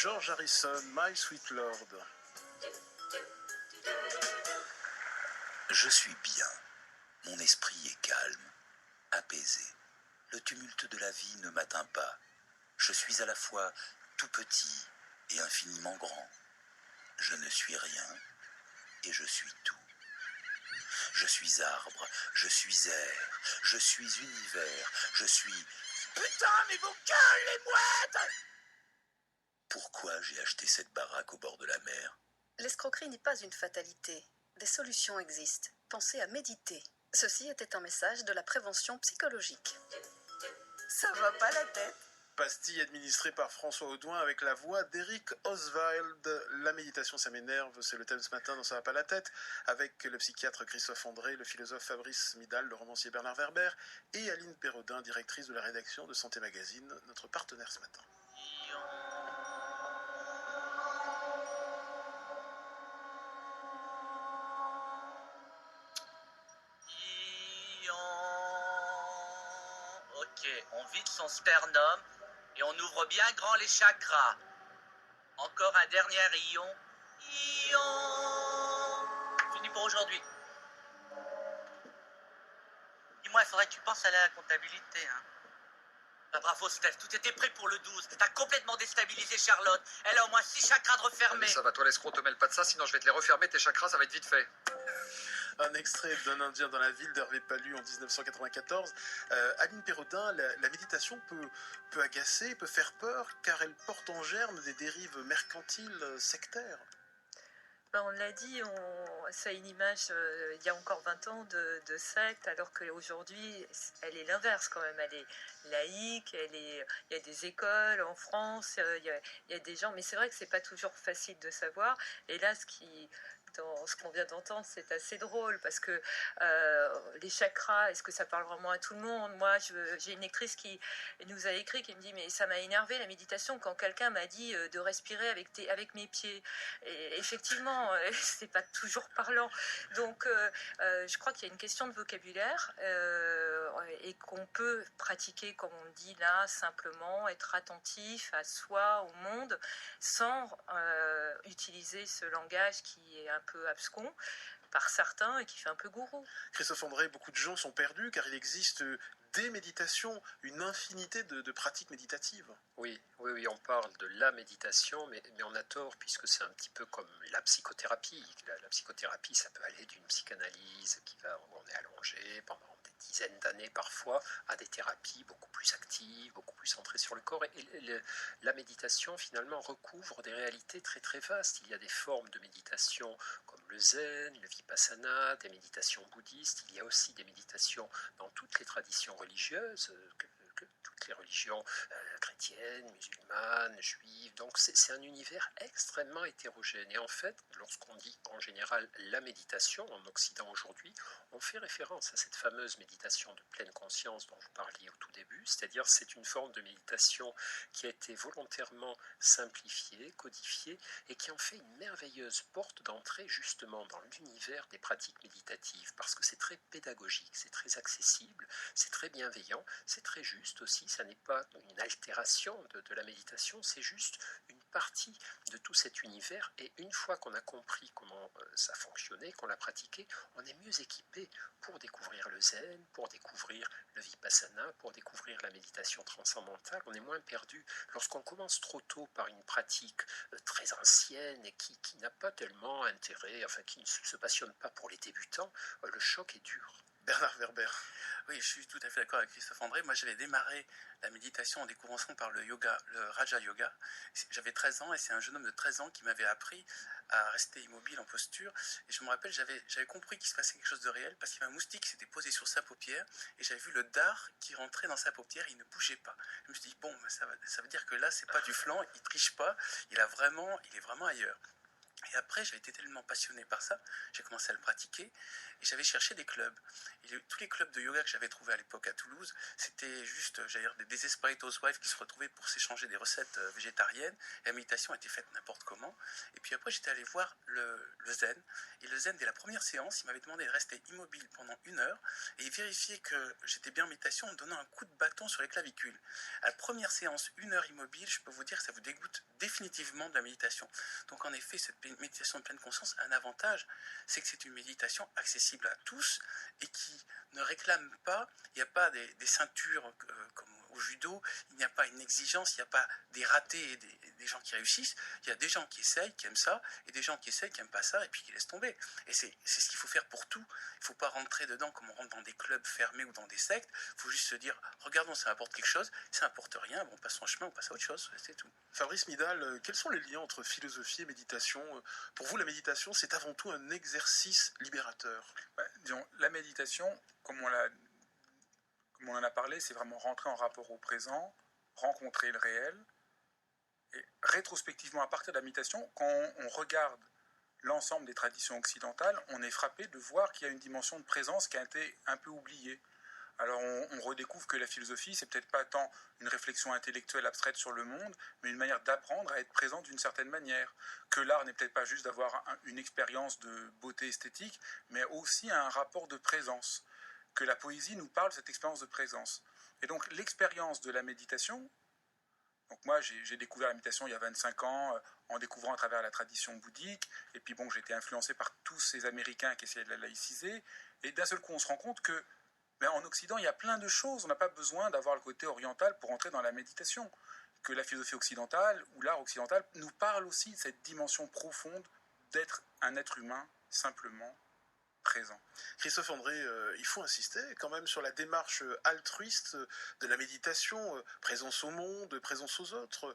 George Harrison, My Sweet Lord. Je suis bien. Mon esprit est calme, apaisé. Le tumulte de la vie ne m'atteint pas. Je suis à la fois tout petit et infiniment grand. Je ne suis rien et je suis tout. Je suis arbre, je suis air, je suis univers, je suis... Putain, mais vos gueules, les mouettes! Pourquoi j'ai acheté cette baraque au bord de la mer? L'escroquerie n'est pas une fatalité. Des solutions existent. Pensez à méditer. Ceci était un message de la prévention psychologique. Ça va pas la tête? Pastille administrée par François Audouin avec la voix d'Eric Oswald. La méditation, ça m'énerve, c'est le thème ce matin dans Ça va pas la tête, avec le psychiatre Christophe André, le philosophe Fabrice Midal, le romancier Bernard Werber et Aline Perrodin, directrice de la rédaction de Santé Magazine, notre partenaire ce matin. Ok, on vide son sternum et on ouvre bien grand les chakras. Encore un dernier ion. Fini pour aujourd'hui. Dis-moi, il faudrait que tu penses à la comptabilité, hein. Bah, bravo Steph, tout était prêt pour le 12. T'as complètement déstabilisé Charlotte. Elle a au moins 6 chakras de refermés. Ça va, toi l'escroc, te mêle pas de ça, sinon je vais te les refermer, tes chakras, ça va être vite fait. Un extrait d'un Indien dans la ville d'Hervé Palu en 1994. Aline Perrodin, la méditation peut agacer, peut faire peur, car elle porte en germe des dérives mercantiles sectaires. Ben, on l'a dit, ça a une image, il y a encore 20 ans, de secte, alors qu'aujourd'hui, elle est l'inverse quand même. Elle est laïque, il y a des écoles en France, il y a des gens, mais c'est vrai que c'est pas toujours facile de savoir. Et là, dans ce qu'on vient d'entendre, c'est assez drôle parce que les chakras, est-ce que ça parle vraiment à tout le monde? Moi, j'ai une lectrice qui nous a écrit, qui me dit mais ça m'a énervé la méditation quand quelqu'un m'a dit de respirer avec mes pieds. Et effectivement, c'est pas toujours parlant. Donc, je crois qu'il y a une question de vocabulaire et qu'on peut pratiquer, comme on dit là, simplement être attentif à soi, au monde, sans utiliser ce langage qui est un peu abscon par certains et qui fait un peu gourou. Christophe André, beaucoup de gens sont perdus car il existe des méditations, une infinité de pratiques méditatives. Oui, on parle de la méditation, mais on a tort puisque c'est un petit peu comme la psychothérapie. La psychothérapie, ça peut aller d'une psychanalyse où on est allongé pendant des dizaines d'années parfois, à des thérapies beaucoup plus actives, beaucoup plus centrées sur le corps. Et la méditation, finalement, recouvre des réalités très très vastes. Il y a des formes de méditation comme le zen, le vipassana, des méditations bouddhistes. Il y a aussi des méditations dans toutes les traditions religieuses, toutes les religions chrétiennes, musulmanes, juives. Donc c'est un univers extrêmement hétérogène. Et en fait, lorsqu'on dit en général la méditation en Occident aujourd'hui, on fait référence à cette fameuse méditation de pleine conscience dont vous parliez au tout début, c'est-à-dire c'est une forme de méditation qui a été volontairement simplifiée, codifiée et qui en fait une merveilleuse porte d'entrée justement dans l'univers des pratiques méditatives parce que c'est très pédagogique, c'est très accessible, c'est très bienveillant, c'est très juste aussi, ça n'est pas une altération de la méditation, c'est juste une partie de tout cet univers et une fois qu'on a compris comment ça fonctionnait, qu'on l'a pratiqué, on est mieux équipé pour découvrir le zen, pour découvrir le vipassana, pour découvrir la méditation transcendantale, on est moins perdu. Lorsqu'on commence trop tôt par une pratique très ancienne et qui n'a pas tellement intérêt, enfin qui ne se passionne pas pour les débutants, le choc est dur. Bernard Werber. Oui, je suis tout à fait d'accord avec Christophe André. Moi, j'avais démarré la méditation en découvrant ça par le yoga, le Raja Yoga. J'avais 13 ans et c'est un jeune homme de 13 ans qui m'avait appris à rester immobile en posture. Et je me rappelle, j'avais compris qu'il se passait quelque chose de réel parce qu'il y avait un moustique qui s'était posé sur sa paupière et j'avais vu le dard qui rentrait dans sa paupière et il ne bougeait pas. Je me suis dit, bon, ça veut dire que là, c'est pas du flan, il triche pas, il est vraiment ailleurs. Et après, j'avais été tellement passionné par ça, j'ai commencé à le pratiquer et j'avais cherché des clubs. Et tous les clubs de yoga que j'avais trouvés à l'époque à Toulouse, c'était juste, j'allais dire, des desperate housewives qui se retrouvaient pour s'échanger des recettes végétariennes. Et la méditation était faite n'importe comment. Et puis après, j'étais allé voir le zen. Et le zen, dès la première séance, il m'avait demandé de rester immobile pendant 1 heure et vérifier que j'étais bien en méditation en donnant un coup de bâton sur les clavicules. À la première séance, 1 heure immobile, je peux vous dire que ça vous dégoûte définitivement de la méditation. Donc en effet, cette méditation de pleine conscience a un avantage, c'est que c'est une méditation accessible à tous et qui ne réclame pas, il n'y a pas des ceintures comme au judo, il n'y a pas une exigence, il n'y a pas des ratés et des gens qui réussissent. Il y a des gens qui essayent, qui aiment ça, et des gens qui essayent, qui n'aiment pas ça, et puis qui laissent tomber. Et c'est ce qu'il faut faire pour tout. Il ne faut pas rentrer dedans comme on rentre dans des clubs fermés ou dans des sectes. Il faut juste se dire, regardons, ça apporte quelque chose, ça n'apporte rien, bon, on passe son chemin, on passe à autre chose, c'est tout. Fabrice Midal, quels sont les liens entre philosophie et méditation? Pour vous, la méditation, c'est avant tout un exercice libérateur. Disons, la méditation, comme on en a parlé, c'est vraiment rentrer en rapport au présent, rencontrer le réel. Et rétrospectivement, à partir de la méditation, quand on regarde l'ensemble des traditions occidentales, on est frappé de voir qu'il y a une dimension de présence qui a été un peu oubliée. Alors on redécouvre que la philosophie, c'est peut-être pas tant une réflexion intellectuelle abstraite sur le monde, mais une manière d'apprendre à être présent d'une certaine manière. Que l'art n'est peut-être pas juste d'avoir une expérience de beauté esthétique, mais aussi un rapport de présence. Que la poésie nous parle de cette expérience de présence. Et donc l'expérience de la méditation, donc moi j'ai découvert la méditation il y a 25 ans, en découvrant à travers la tradition bouddhique, et puis bon, j'ai été influencé par tous ces Américains qui essayaient de la laïciser, et d'un seul coup on se rend compte que en Occident, il y a plein de choses. On n'a pas besoin d'avoir le côté oriental pour entrer dans la méditation. Que la philosophie occidentale ou l'art occidental nous parle aussi de cette dimension profonde d'être un être humain simplement présent. Christophe André, il faut insister quand même sur la démarche altruiste de la méditation, présence au monde, présence aux autres.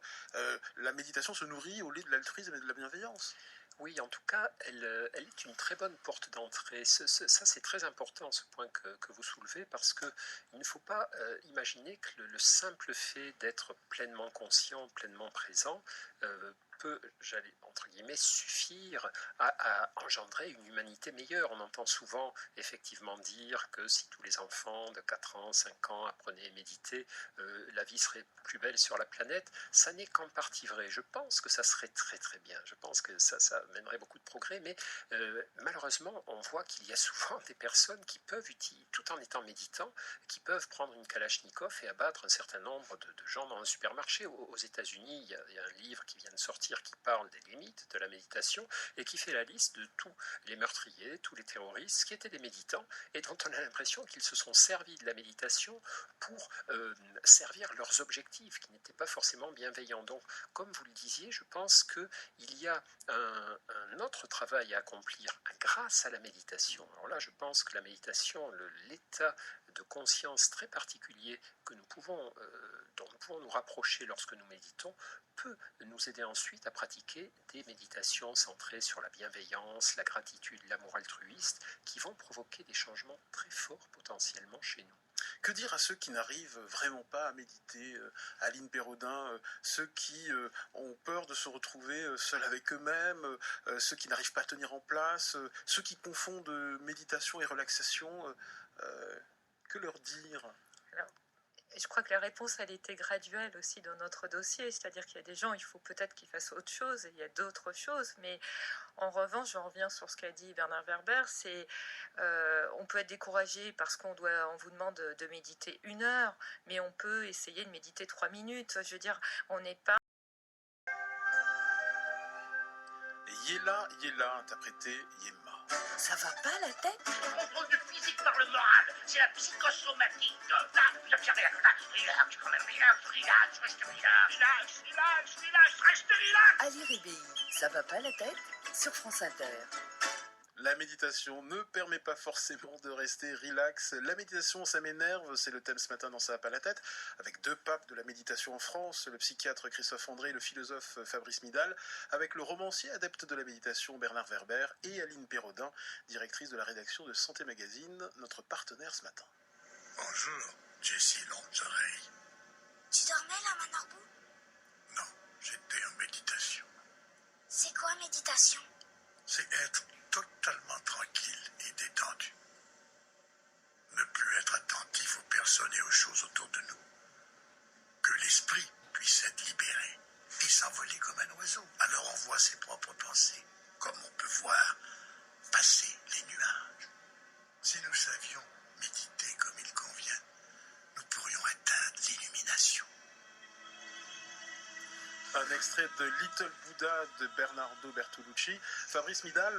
La méditation se nourrit au lait de l'altruisme et de la bienveillance. Oui, en tout cas, elle est une très bonne porte d'entrée. Ça, c'est très important, ce point que vous soulevez, parce qu'il ne faut pas imaginer que le simple fait d'être pleinement conscient, pleinement présent, peut, j'allais entre guillemets, suffire à engendrer une humanité meilleure. On entend souvent effectivement dire que si tous les enfants de 4 ans, 5 ans apprenaient à méditer, la vie serait plus belle sur la planète. Ça n'est qu'en partie vrai. Je pense que ça serait très très bien. Je pense que ça mènerait beaucoup de progrès, mais malheureusement, on voit qu'il y a souvent des personnes qui peuvent, tout en étant méditants, qui peuvent prendre une Kalachnikov et abattre un certain nombre de gens dans un supermarché. Aux États-Unis, il y a un livre qui vient de sortir qui parle des limites de la méditation et qui fait la liste de tous les meurtriers, tous les terroristes qui étaient des méditants et dont on a l'impression qu'ils se sont servis de la méditation pour servir leurs objectifs qui n'étaient pas forcément bienveillants. Donc, comme vous le disiez, je pense qu'il y a un autre travail à accomplir grâce à la méditation. Alors là, je pense que la méditation, l'état de conscience très particulier que dont nous pouvons nous rapprocher lorsque nous méditons, peut nous aider ensuite à pratiquer des méditations centrées sur la bienveillance, la gratitude, l'amour altruiste, qui vont provoquer des changements très forts potentiellement chez nous. Que dire à ceux qui n'arrivent vraiment pas à méditer, Aline Pérodin, ceux qui ont peur de se retrouver seuls avec eux-mêmes, ceux qui n'arrivent pas à tenir en place, ceux qui confondent méditation et relaxation, que leur dire? Alors, je crois que la réponse, elle était graduelle aussi dans notre dossier, c'est-à-dire qu'il y a des gens, il faut peut-être qu'ils fassent autre chose, et il y a d'autres choses, mais en revanche, je reviens sur ce qu'a dit Bernard Werber, c'est on peut être découragé parce on vous demande de méditer 1 heure, mais on peut essayer de méditer 3 minutes, je veux dire, on n'est pas... Yéla, Yéla, interprété Yéma. Ça va pas la tête? Le contrôle du physique par le moral, c'est la psychosomatique. Relax, quand même, relax, reste relax. Ali Ribéi, ça va pas la tête? Sur France Inter. La méditation ne permet pas forcément de rester relax. La méditation, ça m'énerve, c'est le thème ce matin dans Ça va pas la tête, avec 2 papes de la méditation en France, le psychiatre Christophe André et le philosophe Fabrice Midal, avec le romancier adepte de la méditation Bernard Werber et Aline Pérodin, directrice de la rédaction de Santé Magazine, notre partenaire ce matin. Bonjour, Jessie Longeoreille. Tu dormais là, Manarbou? Non, j'étais en méditation. C'est quoi méditation? C'est être totalement tranquille et détendu. Ne plus être attentif aux personnes et aux choses autour de nous. Que l'esprit puisse être libéré et s'envoler comme un oiseau. Alors on voit ses propres pensées, comme on peut voir passer les nuages. Si nous savions méditer comme il convient, nous pourrions atteindre l'illumination. Un extrait de Little Buddha de Bernardo Bertolucci. Fabrice Midal,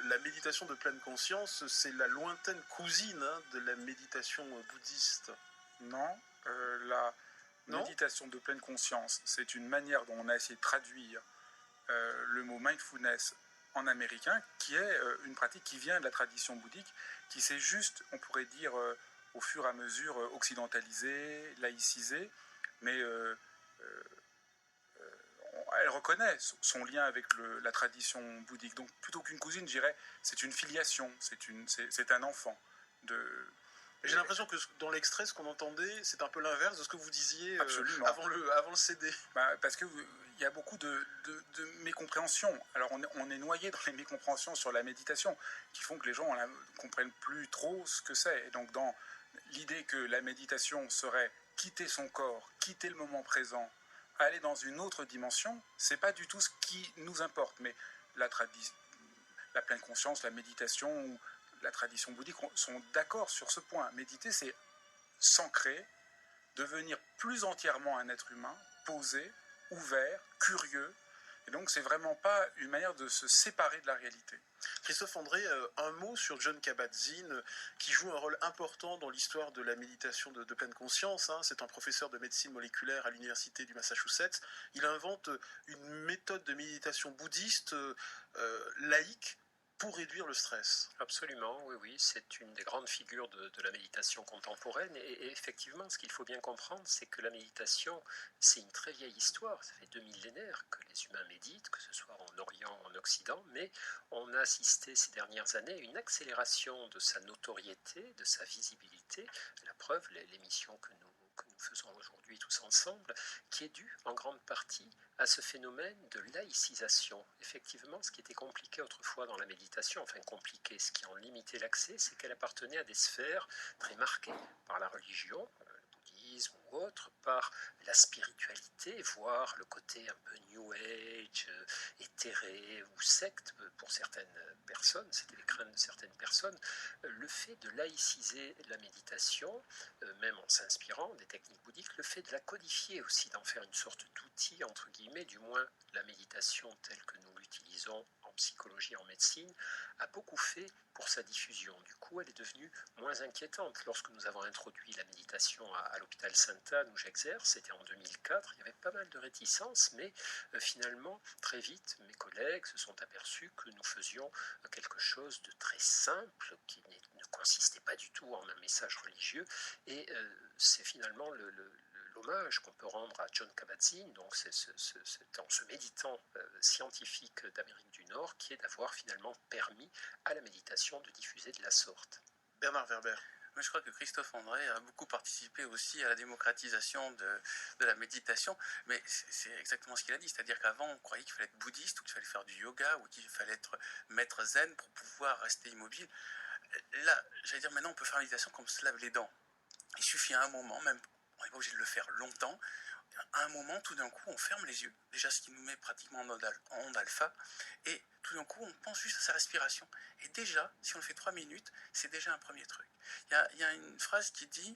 la méditation de pleine conscience, c'est la lointaine cousine de la méditation bouddhiste. Non, méditation de pleine conscience, c'est une manière dont on a essayé de traduire le mot mindfulness en américain, qui est une pratique qui vient de la tradition bouddhique, qui s'est juste, on pourrait dire, au fur et à mesure occidentalisée, laïcisée, mais elle reconnaît son lien avec la tradition bouddhique. Donc plutôt qu'une cousine, je dirais, c'est une filiation, c'est un enfant. J'ai l'impression que dans l'extrait, ce qu'on entendait, c'est un peu l'inverse de ce que vous disiez avant le CD. Parce qu'il y a beaucoup de mécompréhensions. Alors on est noyé dans les mécompréhensions sur la méditation, qui font que les gens ne comprennent plus trop ce que c'est. Et donc dans l'idée que la méditation serait quitter son corps, quitter le moment présent, aller dans une autre dimension, c'est pas du tout ce qui nous importe. Mais la pleine conscience, la méditation ou la tradition bouddhique sont d'accord sur ce point. Méditer, c'est s'ancrer, devenir plus entièrement un être humain, posé, ouvert, curieux. Et donc, c'est vraiment pas une manière de se séparer de la réalité. Christophe André, un mot sur Jon Kabat-Zinn, qui joue un rôle important dans l'histoire de la méditation de pleine conscience. C'est un professeur de médecine moléculaire à l'université du Massachusetts. Il invente une méthode de méditation bouddhiste laïque pour réduire le stress. Absolument, oui, c'est une des grandes figures de la méditation contemporaine et effectivement, ce qu'il faut bien comprendre, c'est que la méditation, c'est une très vieille histoire, ça fait 2 millénaires que les humains méditent, que ce soit en Orient ou en Occident, mais on a assisté ces dernières années à une accélération de sa notoriété, de sa visibilité, la preuve, l'émission que nous faisons aujourd'hui tous ensemble, qui est due en grande partie à ce phénomène de laïcisation. Effectivement, ce qui était compliqué autrefois dans la méditation, enfin compliqué, ce qui en limitait l'accès, c'est qu'elle appartenait à des sphères très marquées par la religion, le bouddhisme ou autre, par la spiritualité, voire le côté un peu New Age, éthéré ou secte pour certaines personnes, c'était les craintes de certaines personnes. Le fait de laïciser la méditation, même en s'inspirant des techniques bouddhiques, le fait de la codifier aussi, d'en faire une sorte d'outil, entre guillemets, du moins la méditation telle que nous l'utilisons en psychologie, en médecine, a beaucoup fait pour sa diffusion. Du coup, elle est devenue moins inquiétante. Lorsque nous avons introduit la méditation à l'hôpital Sainte-Anne où j'exerce, c'était en 2004, il y avait pas mal de réticences, mais finalement, très vite, mes collègues se sont aperçus que nous faisions quelque chose de très simple, qui ne consistait pas du tout en un message religieux, et c'est finalement l'hommage qu'on peut rendre à Jon Kabat-Zinn, donc c'est ce méditant scientifique d'Amérique du Nord, qui est d'avoir finalement permis à la méditation de diffuser de la sorte. Bernard Werber. Mais je crois que Christophe André a beaucoup participé aussi à la démocratisation de la méditation, mais c'est exactement ce qu'il a dit, c'est-à-dire qu'avant on croyait qu'il fallait être bouddhiste, ou qu'il fallait faire du yoga, ou qu'il fallait être maître zen pour pouvoir rester immobile. Là, j'allais dire, maintenant on peut faire la méditation comme on se lave les dents. Il suffit à un moment, même on n'est pas obligé de le faire longtemps, à un moment, tout d'un coup, on ferme les yeux, déjà ce qui nous met pratiquement en onde alpha, et tout d'un coup, on pense juste à sa respiration. Et déjà, si on le fait 3 minutes, c'est déjà un premier truc. Il y a une phrase qui dit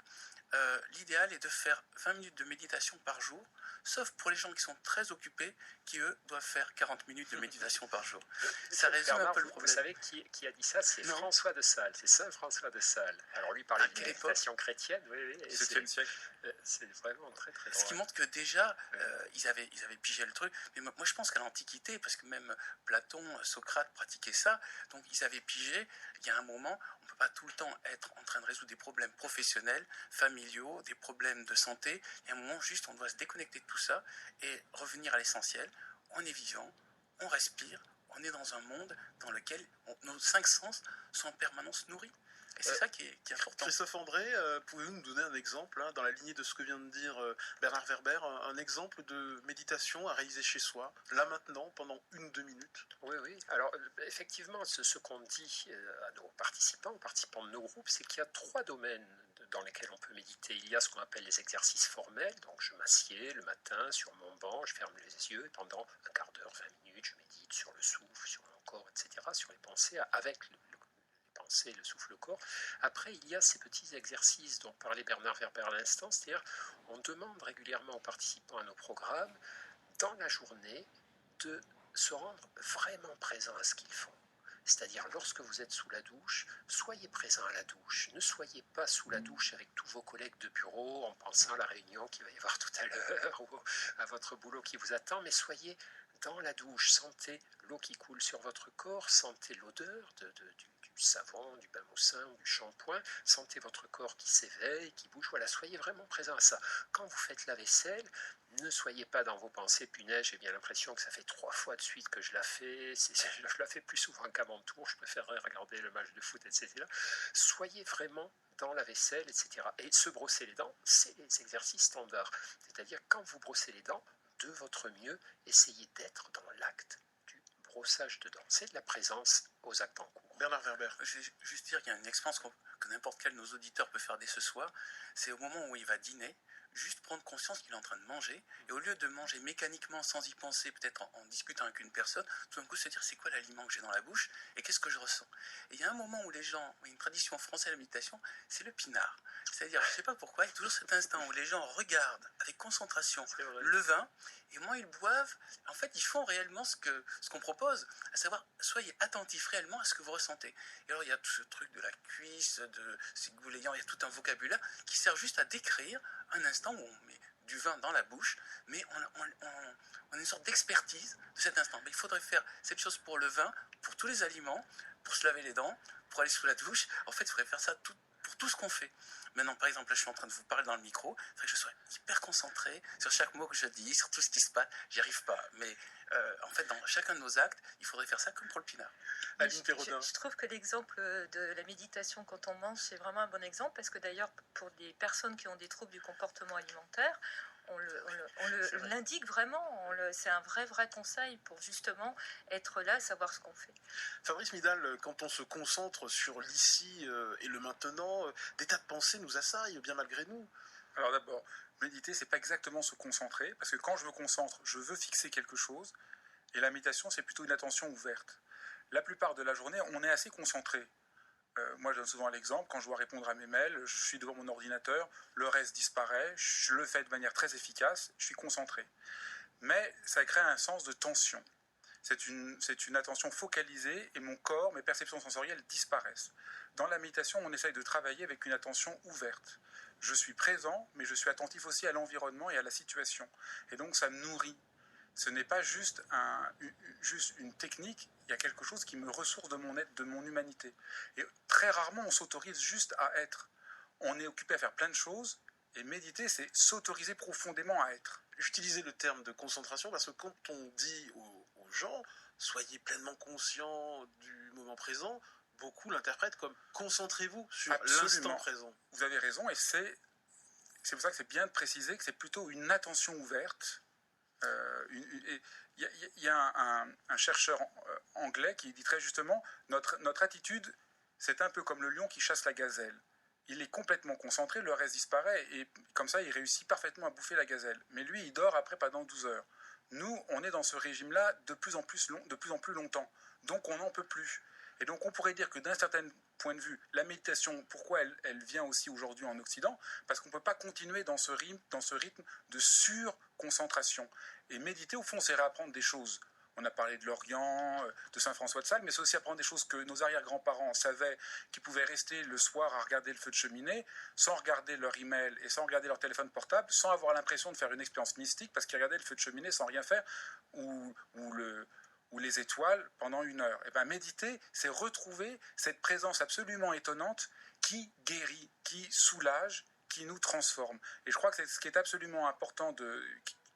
l'idéal est de faire 20 minutes de méditation par jour, sauf pour les gens qui sont très occupés, qui eux doivent faire 40 minutes de méditation par jour. Ça résume un peu le problème. Vous savez qui a dit ça? C'est François de Sales, c'est Saint François de Sales. Alors lui parlait de méditation chrétienne, oui. 7e siècle. C'est vraiment très très drôle. Ce qui montre que déjà, ils avaient pigé le truc. Mais moi je pense qu'à l'Antiquité, parce que même Platon, Socrate pratiquaient ça, donc ils avaient pigé, il y a un moment, on ne peut pas tout le temps être en train de résoudre des problèmes professionnels, familiaux, des problèmes de santé. Il y a un moment juste, on doit se déconnecter de tout ça et revenir à l'essentiel. On est vivant, on respire, on est dans un monde dans lequel nos 5 sens sont en permanence nourris. Et c'est ça qui est important. Christophe André, pouvez-vous nous donner un exemple, dans la lignée de ce que vient de dire Bernard Werber, un exemple de méditation à réaliser chez soi, là maintenant, pendant 1-2 minutes? Oui. Alors, effectivement, ce qu'on dit à nos participants, aux participants de nos groupes, c'est qu'il y a 3 domaines dans lesquels on peut méditer. Il y a ce qu'on appelle les exercices formels, donc je m'assieds le matin sur mon banc, je ferme les yeux, et pendant un quart d'heure, 20 minutes, je médite sur le souffle, sur mon corps, etc., sur les pensées, avec pensée, le souffle, le corps. Après, il y a ces petits exercices dont parlait Bernard Werber à l'instant, c'est-à-dire on demande régulièrement aux participants à nos programmes, dans la journée, de se rendre vraiment présents à ce qu'ils font. C'est-à-dire, lorsque vous êtes sous la douche, soyez présent à la douche. Ne soyez pas sous la douche avec tous vos collègues de bureau en pensant à la réunion qu'il va y avoir tout à l'heure ou à votre boulot qui vous attend, mais soyez dans la douche. Sentez l'eau qui coule sur votre corps, sentez l'odeur du savon, du bain moussin ou du shampoing, sentez votre corps qui s'éveille, qui bouge. Voilà, soyez vraiment présent à ça. Quand vous faites la vaisselle, ne soyez pas dans vos pensées, punaise, j'ai bien l'impression que ça fait 3 fois de suite que je la fais, je la fais plus souvent qu'à mon tour, je préférerais regarder le match de foot, etc. Soyez vraiment dans la vaisselle, etc. Et se brosser les dents, c'est les exercices standards. C'est-à-dire, quand vous brossez les dents, de votre mieux, essayez d'être dans l'acte du brossage de dents. C'est de la présence aux actes en cours. Bernard Werber. Je vais juste dire qu'il y a une expérience que n'importe quel de nos auditeurs peut faire dès ce soir. C'est au moment où il va dîner, juste prendre conscience qu'il est en train de manger, et au lieu de manger mécaniquement sans y penser, peut-être en discutant avec une personne, tout d'un coup se dire c'est quoi l'aliment que j'ai dans la bouche et qu'est-ce que je ressens. Et il y a un moment où les gens, il y a une tradition française à la méditation, c'est le pinard. C'est-à-dire, je ne sais pas pourquoi, il y a toujours cet instant où les gens regardent avec concentration le vin, et au moment où ils boivent, en fait, ils font réellement ce qu'on propose, à savoir, soyez attentifs réellement à ce que vous ressentez. Et alors, il y a tout ce truc de la cuisse, de ces goulayants, il y a tout un vocabulaire qui sert juste à décrire un instant où on met du vin dans la bouche, mais on a une sorte d'expertise de cet instant. Mais il faudrait faire cette chose pour le vin, pour tous les aliments, pour se laver les dents, pour aller sous la douche. En fait, il faudrait faire ça pour tout ce qu'on fait. Maintenant, par exemple, là, je suis en train de vous parler dans le micro, il faudrait que je sois hyper concentré sur chaque mot que je dis, sur tout ce qui se passe. J'y arrive pas. Mais en fait, dans chacun de nos actes, il faudrait faire ça comme pour le pinard. Je trouve que l'exemple de la méditation quand on mange, c'est vraiment un bon exemple, parce que d'ailleurs, pour des personnes qui ont des troubles du comportement alimentaire, on l'indique vraiment, c'est un vrai conseil pour justement être là, savoir ce qu'on fait. Fabrice Midal, quand on se concentre sur l'ici et le maintenant, des tas de pensées nous assaillent, bien malgré nous. Alors d'abord, méditer, c'est pas exactement se concentrer, parce que quand je me concentre, je veux fixer quelque chose, et la méditation, c'est plutôt une attention ouverte. La plupart de la journée, on est assez concentré. Moi, je donne souvent l'exemple, quand je dois répondre à mes mails, je suis devant mon ordinateur, le reste disparaît, je le fais de manière très efficace, je suis concentré. Mais ça crée un sens de tension. C'est une attention focalisée et mon corps, mes perceptions sensorielles disparaissent. Dans la méditation, on essaye de travailler avec une attention ouverte. Je suis présent, mais je suis attentif aussi à l'environnement et à la situation. Et donc, ça me nourrit. Ce n'est pas juste une technique, il y a quelque chose qui me ressource de mon être, de mon humanité. Et très rarement, on s'autorise juste à être. On est occupé à faire plein de choses, et méditer, c'est s'autoriser profondément à être. J'utilisais le terme de concentration parce que quand on dit aux gens, soyez pleinement conscients du moment présent, beaucoup l'interprètent comme concentrez-vous sur l'instant présent. Vous avez raison, et c'est pour ça que c'est bien de préciser que c'est plutôt une attention ouverte. Il y a un chercheur anglais qui dit très justement notre attitude, c'est un peu comme le lion qui chasse la gazelle. Il est complètement concentré, le reste disparaît, et comme ça, il réussit parfaitement à bouffer la gazelle. Mais lui, il dort après pendant 12 heures. Nous, on est dans ce régime-là de plus en plus longtemps. Donc, on n'en peut plus. Et donc, on pourrait dire que d'un certain point de vue, la méditation, pourquoi elle vient aussi aujourd'hui en Occident? Parce qu'on ne peut pas continuer dans ce rythme de surconcentration. Et méditer, au fond, c'est réapprendre des choses. On a parlé de l'Orient, de Saint François de Sales, mais c'est aussi apprendre des choses que nos arrière-grands-parents savaient, qu'ils pouvaient rester le soir à regarder le feu de cheminée, sans regarder leur email et sans regarder leur téléphone portable, sans avoir l'impression de faire une expérience mystique, parce qu'ils regardaient le feu de cheminée sans rien faire, ou les étoiles pendant 1 heure. Et bien méditer, c'est retrouver cette présence absolument étonnante qui guérit, qui soulage, qui nous transforme. Et je crois que c'est ce qui est absolument important,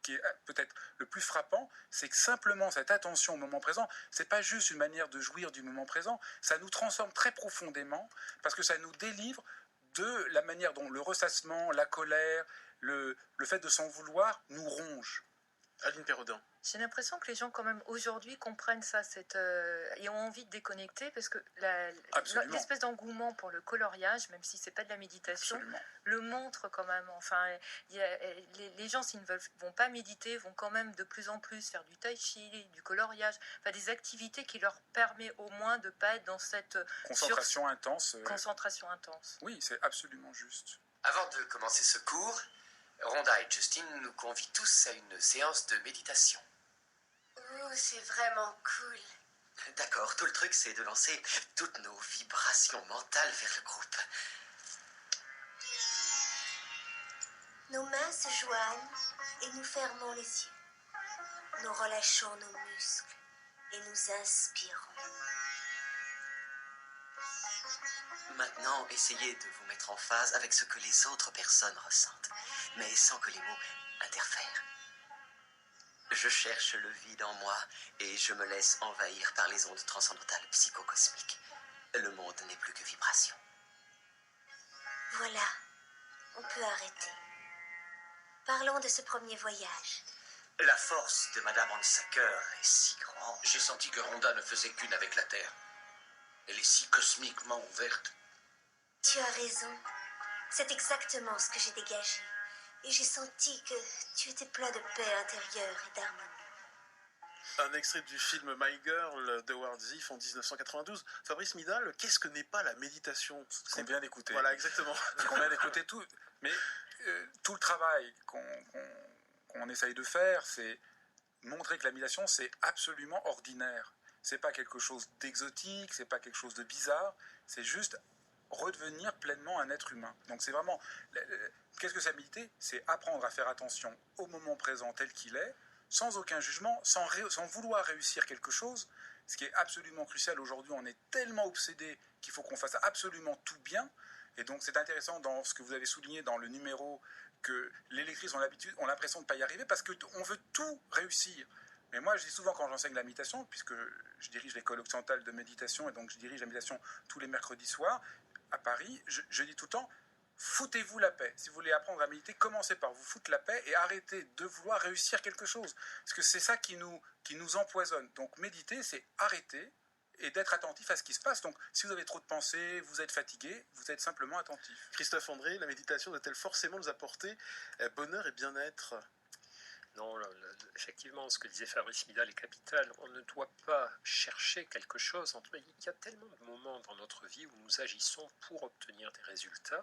qui est peut-être le plus frappant, c'est que simplement cette attention au moment présent, c'est pas juste une manière de jouir du moment présent, ça nous transforme très profondément, parce que ça nous délivre de la manière dont le ressassement, la colère, le fait de s'en vouloir nous ronge. Aline Perrodin. J'ai l'impression que les gens, quand même, aujourd'hui, comprennent ça et ont envie de déconnecter, parce que l'espèce d'engouement pour le coloriage, même si c'est pas de la méditation, le montre quand même. Enfin, les gens, s'ils ne vont pas méditer, vont quand même de plus en plus faire du tai chi, du coloriage, enfin des activités qui leur permettent au moins de ne pas être dans cette concentration intense. Concentration intense. Oui, c'est absolument juste. Avant de commencer ce cours, Rhonda et Justine nous convient tous à une séance de méditation. Oh, c'est vraiment cool. D'accord, tout le truc, c'est de lancer toutes nos vibrations mentales vers le groupe. Nos mains se joignent et nous fermons les yeux. Nous relâchons nos muscles et nous inspirons. Maintenant, essayez de vous mettre en phase avec ce que les autres personnes ressentent, mais sans que les mots interfèrent. Je cherche le vide en moi et je me laisse envahir par les ondes transcendantales psychocosmiques. Le monde n'est plus que vibration. Voilà, on peut arrêter. Parlons de ce premier voyage. La force de Madame Hansaker est si grande. J'ai senti que Rhonda ne faisait qu'une avec la Terre. Elle est si cosmiquement ouverte. Tu as raison. C'est exactement ce que j'ai dégagé. Et j'ai senti que tu étais plein de paix intérieure et d'harmonie. Un extrait du film My Girl de Howard Ziff en 1992. Fabrice Midal, qu'est-ce que n'est pas la méditation? Ce qu'on vient d'écouter. Voilà, exactement. Ce qu'on vient d'écouter tout. Mais tout le travail qu'on essaye de faire, c'est montrer que la méditation, c'est absolument ordinaire. C'est pas quelque chose d'exotique, c'est pas quelque chose de bizarre, c'est juste redevenir pleinement un être humain. Donc c'est vraiment... Qu'est-ce que c'est méditer? C'est apprendre à faire attention au moment présent tel qu'il est, sans aucun jugement, sans vouloir réussir quelque chose. Ce qui est absolument crucial aujourd'hui, on est tellement obsédé qu'il faut qu'on fasse absolument tout bien. Et donc c'est intéressant dans ce que vous avez souligné dans le numéro, que les lectrices ont l'impression de ne pas y arriver parce qu'on veut tout réussir. Mais moi, je dis souvent quand j'enseigne la méditation, puisque je dirige l'école occidentale de méditation, et donc je dirige la méditation tous les mercredis soirs à Paris, je dis tout le temps, foutez-vous la paix. Si vous voulez apprendre à méditer, commencez par vous foutre la paix et arrêtez de vouloir réussir quelque chose. Parce que c'est ça qui nous empoisonne. Donc méditer, c'est arrêter et d'être attentif à ce qui se passe. Donc si vous avez trop de pensées, vous êtes fatigué, vous êtes simplement attentif. Christophe André, la méditation doit-elle forcément nous apporter bonheur et bien-être? Non, effectivement, ce que disait Fabrice Midal est capital. On ne doit pas chercher quelque chose. Il y a tellement de moments dans notre vie où nous agissons pour obtenir des résultats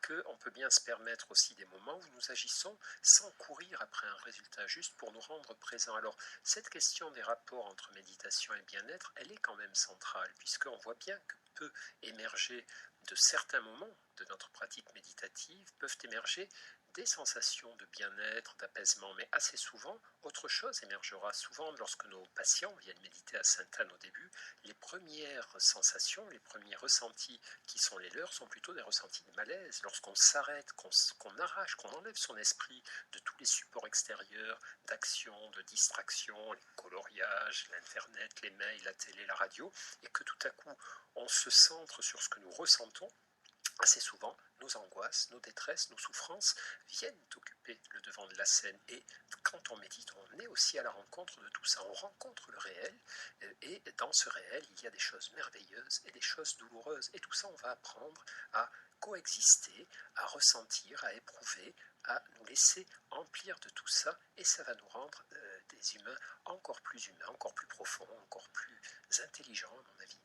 qu'on peut bien se permettre aussi des moments où nous agissons sans courir après un résultat, juste pour nous rendre présents. Alors, cette question des rapports entre méditation et bien-être, elle est quand même centrale, puisqu'on voit bien que peut émerger de certains moments de notre pratique méditative, peuvent émerger des sensations de bien-être, d'apaisement, mais assez souvent, autre chose émergera. Souvent, lorsque nos patients viennent méditer à Sainte-Anne au début, les premières sensations, les premiers ressentis qui sont les leurs sont plutôt des ressentis de malaise. Lorsqu'on s'arrête, qu'on arrache, qu'on enlève son esprit de tous les supports extérieurs, d'action, de distraction, les coloriages, l'internet, les mails, la télé, la radio, et que tout à coup, on se centre sur ce que nous ressentons, assez souvent, nos angoisses, nos détresses, nos souffrances viennent occuper le devant de la scène. Et quand on médite, on est aussi à la rencontre de tout ça. On rencontre le réel, et dans ce réel, il y a des choses merveilleuses et des choses douloureuses. Et tout ça, on va apprendre à coexister, à ressentir, à éprouver, à nous laisser emplir de tout ça. Et ça va nous rendre des humains, encore plus profonds, encore plus intelligents, à mon avis.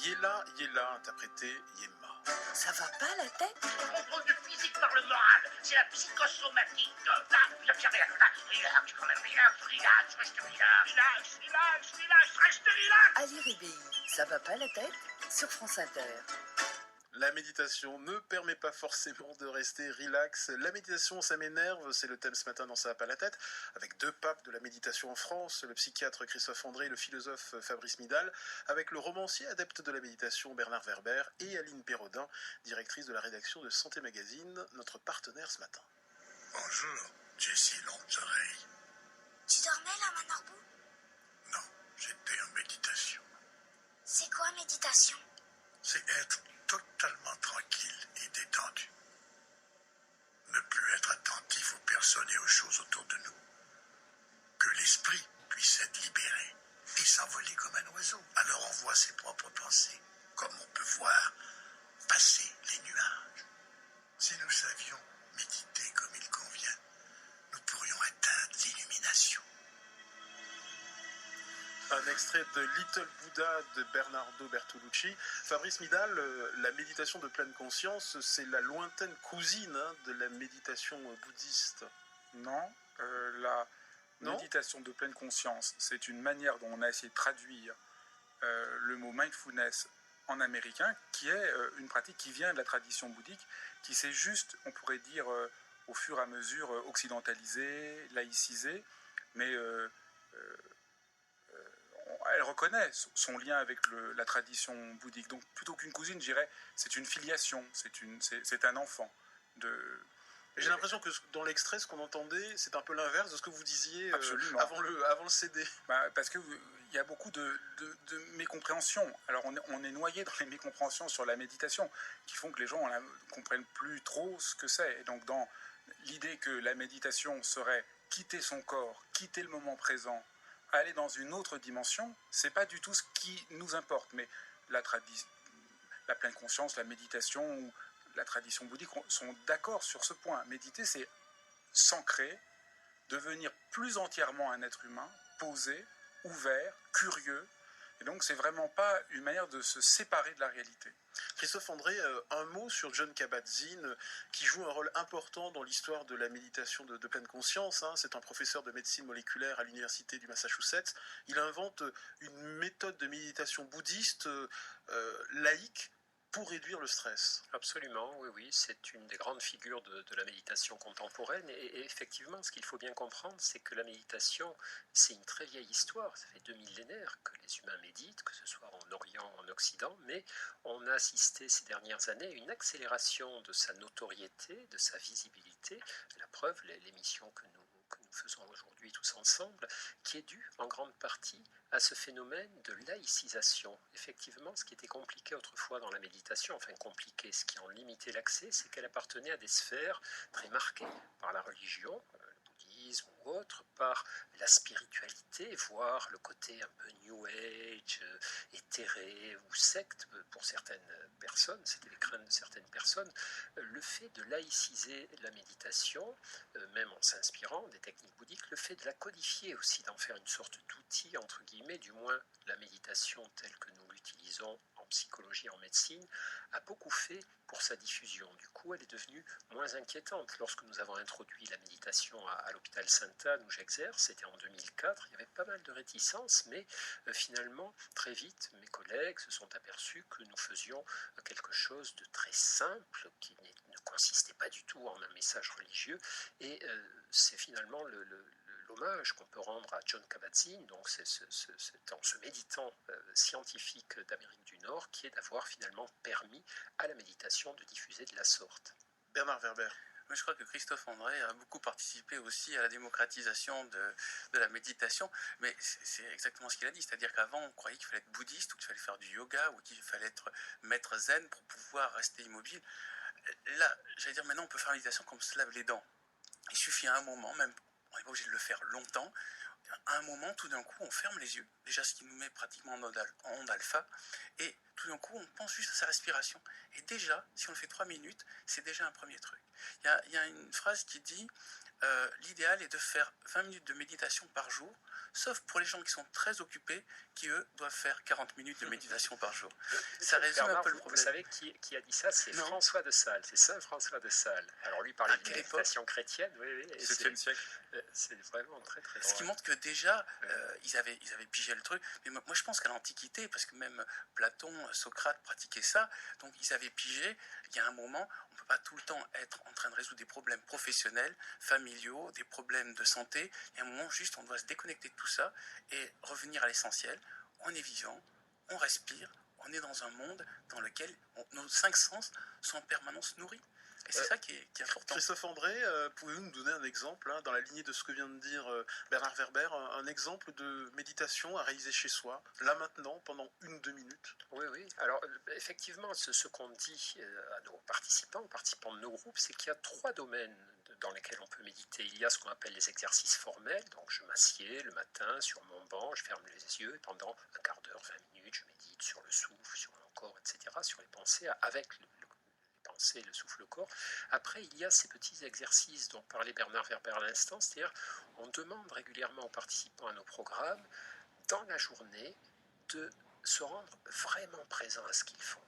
Yella, Yella, interprété Yemma. Ça va pas la tête? Contrôle du physique par le moral, c'est la psychosomatique. Relax, quand même, relax, reste relax. Ali Ribéi, ça va pas la tête? Sur France Inter. La méditation ne permet pas forcément de rester relax. La méditation, ça m'énerve, c'est le thème ce matin dans Ça va pas la tête, avec deux papes de la méditation en France, le psychiatre Christophe André et le philosophe Fabrice Midal, avec le romancier adepte de la méditation Bernard Werber et Aline Perrodin, directrice de la rédaction de Santé Magazine, notre partenaire ce matin. Bonjour, Jessie Longues-Oreilles. Tu dormais là, Manorbo? Non, j'étais en méditation. C'est quoi méditation? C'est être totalement tranquille et détendu. Ne plus être attentif aux personnes et aux choses autour de nous. Que l'esprit puisse être libéré et s'envoler comme un oiseau. Alors on voit ses propres pensées, comme on peut voir passer les nuages. Si nous savions méditer comme il convient, nous pourrions atteindre l'illumination. extrait de Little Buddha de Bernardo Bertolucci. Fabrice Midal, la méditation de pleine conscience, c'est la lointaine cousine de la méditation bouddhiste. Non, la méditation de pleine conscience, c'est une manière dont on a essayé de traduire le mot mindfulness en américain, qui est une pratique qui vient de la tradition bouddhique, qui s'est juste, on pourrait dire, au fur et à mesure occidentalisée, laïcisée, mais elle reconnaît son lien avec la tradition bouddhique. Donc plutôt qu'une cousine, je dirais, c'est une filiation, c'est un enfant. J'ai l'impression que dans l'extrait, ce qu'on entendait, c'est un peu l'inverse de ce que vous disiez avant le CD. Parce qu'il y a beaucoup de mécompréhensions. Alors on est noyé dans les mécompréhensions sur la méditation, qui font que les gens ne comprennent plus trop ce que c'est. Et donc dans l'idée que la méditation serait quitter son corps, quitter le moment présent, aller dans une autre dimension, c'est pas du tout ce qui nous importe. Mais la pleine conscience, la méditation ou la tradition bouddhique sont d'accord sur ce point. Méditer, c'est s'ancrer, devenir plus entièrement un être humain, posé, ouvert, curieux. Et donc, c'est vraiment pas une manière de se séparer de la réalité. Christophe André, un mot sur Jon Kabat-Zinn, qui joue un rôle important dans l'histoire de la méditation de pleine conscience. C'est un professeur de médecine moléculaire à l'université du Massachusetts. Il invente une méthode de méditation bouddhiste laïque pour réduire le stress. Absolument, oui, c'est une des grandes figures de la méditation contemporaine et effectivement, ce qu'il faut bien comprendre, c'est que la méditation, c'est une très vieille histoire, ça fait 2 millénaires que les humains méditent, que ce soit en Orient ou en Occident, mais on a assisté ces dernières années à une accélération de sa notoriété, de sa visibilité, la preuve, l'émission que nous faisons aujourd'hui tous ensemble, qui est due en grande partie à ce phénomène de laïcisation. Effectivement, ce qui était compliqué autrefois dans la méditation, enfin compliqué, ce qui en limitait l'accès, c'est qu'elle appartenait à des sphères très marquées par la religion, le bouddhisme ou autre, par la spiritualité, voire le côté un peu New Age, éthéré ou secte pour certaines personnes, c'était les craintes de certaines personnes. Le fait de laïciser la méditation, même en s'inspirant des techniques bouddhiques, le fait de la codifier aussi, d'en faire une sorte d'outil, entre guillemets, du moins la méditation telle que nous l'utilisons en psychologie, en médecine, a beaucoup fait pour sa diffusion. Du coup, elle est devenue moins inquiétante. Lorsque nous avons introduit la méditation à l'hôpital Sainte-Anne, où j'exerce, c'était en 2004, il y avait pas mal de réticences, mais finalement, très vite, mes collègues se sont aperçus que nous faisions quelque chose de très simple, qui ne consistait pas du tout en un message religieux, et c'est finalement l'hommage qu'on peut rendre à Jon Kabat-Zinn, donc c'est ce méditant scientifique d'Amérique du Nord, qui est d'avoir finalement permis à la méditation de diffuser de la sorte. Bernard Werber. Mais je crois que Christophe André a beaucoup participé aussi à la démocratisation de la méditation, mais c'est exactement ce qu'il a dit, c'est-à-dire qu'avant on croyait qu'il fallait être bouddhiste, ou qu'il fallait faire du yoga, ou qu'il fallait être maître zen pour pouvoir rester immobile. Là, j'allais dire, maintenant on peut faire la méditation comme on se lave les dents. Il suffit à un moment, même on n'est pas obligé de le faire longtemps, à un moment, tout d'un coup, on ferme les yeux, déjà ce qui nous met pratiquement en onde alpha, et tout d'un coup, on pense juste à sa respiration. Et déjà, si on le fait 3 minutes, c'est déjà un premier truc. Il y a une phrase qui dit l'idéal est de faire 20 minutes de méditation par jour, sauf pour les gens qui sont très occupés, qui eux doivent faire 40 minutes de méditation par jour. Ça résume un peu le problème. Vous savez qui a dit ça? C'est François de Sales, c'est Saint François de Sales. Alors lui parlait de méditation chrétienne, oui. 7e siècle. C'est vraiment très très Ce qui montre que déjà, ils avaient pigé le truc. Mais moi je pense qu'à l'Antiquité, parce que même Platon, Socrate pratiquaient ça, donc ils avaient pigé, il y a un moment, on ne peut pas tout le temps être en train de résoudre des problèmes professionnels, familiaux, des problèmes de santé. Il y a un moment juste, on doit se déconnecter de tout ça et revenir à l'essentiel. On est vivant, on respire, on est dans un monde dans lequel nos 5 sens sont en permanence nourris. Et c'est ça qui est important. Christophe André, pouvez-vous nous donner un exemple, dans la lignée de ce que vient de dire Bernard Werber, un exemple de méditation à réaliser chez soi, là maintenant, pendant 1-2 minutes? Oui. Alors, effectivement, ce qu'on dit à nos participants, aux participants de nos groupes, c'est qu'il y a 3 domaines dans lesquels on peut méditer. Il y a ce qu'on appelle les exercices formels, donc je m'assieds le matin sur mon banc, je ferme les yeux, et pendant un quart d'heure, 20 minutes, je médite sur le souffle, sur mon corps, etc., sur les pensées, avec les pensées, le souffle, le corps. Après, il y a ces petits exercices dont parlait Bernard Werber à l'instant, c'est-à-dire on demande régulièrement aux participants à nos programmes dans la journée, de se rendre vraiment présent à ce qu'ils font.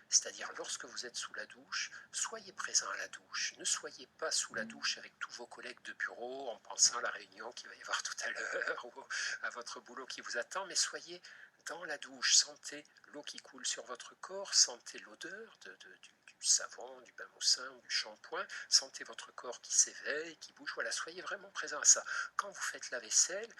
C'est-à-dire, lorsque vous êtes sous la douche, soyez présent à la douche. Ne soyez pas sous la douche avec tous vos collègues de bureau en pensant à la réunion qu'il va y avoir tout à l'heure ou à votre boulot qui vous attend, mais soyez dans la douche. Sentez l'eau qui coule sur votre corps, sentez l'odeur du savon, du bain maussin, du shampoing, sentez votre corps qui s'éveille, qui bouge. Voilà, soyez vraiment présent à ça. Quand vous faites la vaisselle,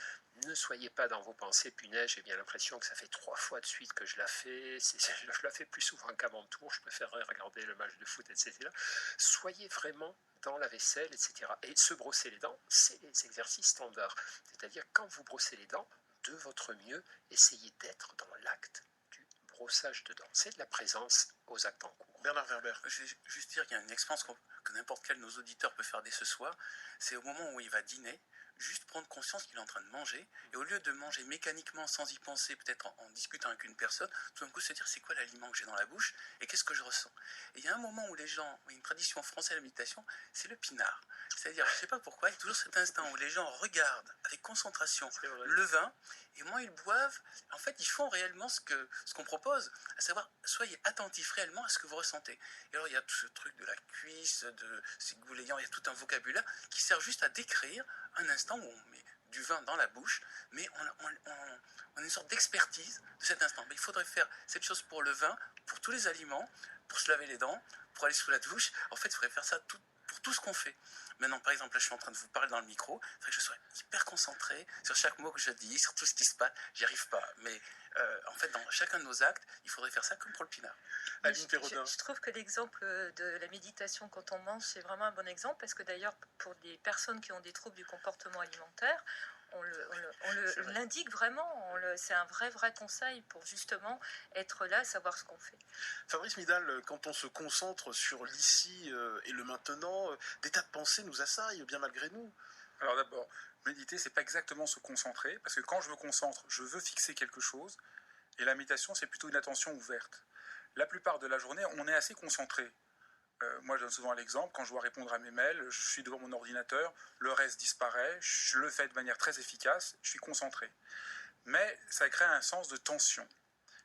ne soyez pas dans vos pensées, punaise, j'ai bien l'impression que ça fait 3 fois de suite que je la fais, je la fais plus souvent qu'à mon tour, je préférerais regarder le match de foot, etc. Soyez vraiment dans la vaisselle, etc. Et se brosser les dents, c'est les exercices standards. C'est-à-dire, quand vous brossez les dents, de votre mieux, essayez d'être dans l'acte du brossage de dents. C'est de la présence aux actes en cours. Bernard Werber. Je vais juste dire qu'il y a une expérience que n'importe quel de nos auditeurs peut faire dès ce soir. C'est au moment où il va dîner, juste prendre conscience qu'il est en train de manger, et au lieu de manger mécaniquement sans y penser, peut-être en discutant avec une personne, tout d'un coup se dire c'est quoi l'aliment que j'ai dans la bouche et qu'est-ce que je ressens. Et il y a un moment où les gens, il y a une tradition française à la méditation, c'est le pinard. C'est-à-dire, je ne sais pas pourquoi, il y a toujours cet instant où les gens regardent avec concentration le vin, et moins ils boivent, en fait ils font réellement ce qu'on propose, à savoir soyez attentifs réellement à ce que vous ressentez. Et alors il y a tout ce truc de la cuisse, de ces goulayants, il y a tout un vocabulaire qui sert juste à décrire un instant où on met du vin dans la bouche, mais on a une sorte d'expertise de cet instant. Mais il faudrait faire cette chose pour le vin, pour tous les aliments, pour se laver les dents, pour aller sous la douche. En fait, il faudrait faire ça pour tout ce qu'on fait. Maintenant, par exemple, là, je suis en train de vous parler dans le micro, il faudrait que je sois hyper concentré sur chaque mot que je dis, sur tout ce qui se passe. J'y arrive pas. Mais en fait, dans chacun de nos actes, il faudrait faire ça comme pour le pinard. Je trouve que l'exemple de la méditation quand on mange, c'est vraiment un bon exemple, parce que d'ailleurs, pour des personnes qui ont des troubles du comportement alimentaire, on l'indique vraiment, c'est un vrai conseil pour justement être là, savoir ce qu'on fait. Fabrice Midal, quand on se concentre sur l'ici et le maintenant, des tas de pensées nous assaillent, bien malgré nous. Alors d'abord, méditer, c'est pas exactement se concentrer, parce que quand je me concentre, je veux fixer quelque chose, et la méditation, c'est plutôt une attention ouverte. La plupart de la journée, on est assez concentré. Moi, je donne souvent l'exemple, quand je dois répondre à mes mails, je suis devant mon ordinateur, le reste disparaît, je le fais de manière très efficace, je suis concentré. Mais ça crée un sens de tension.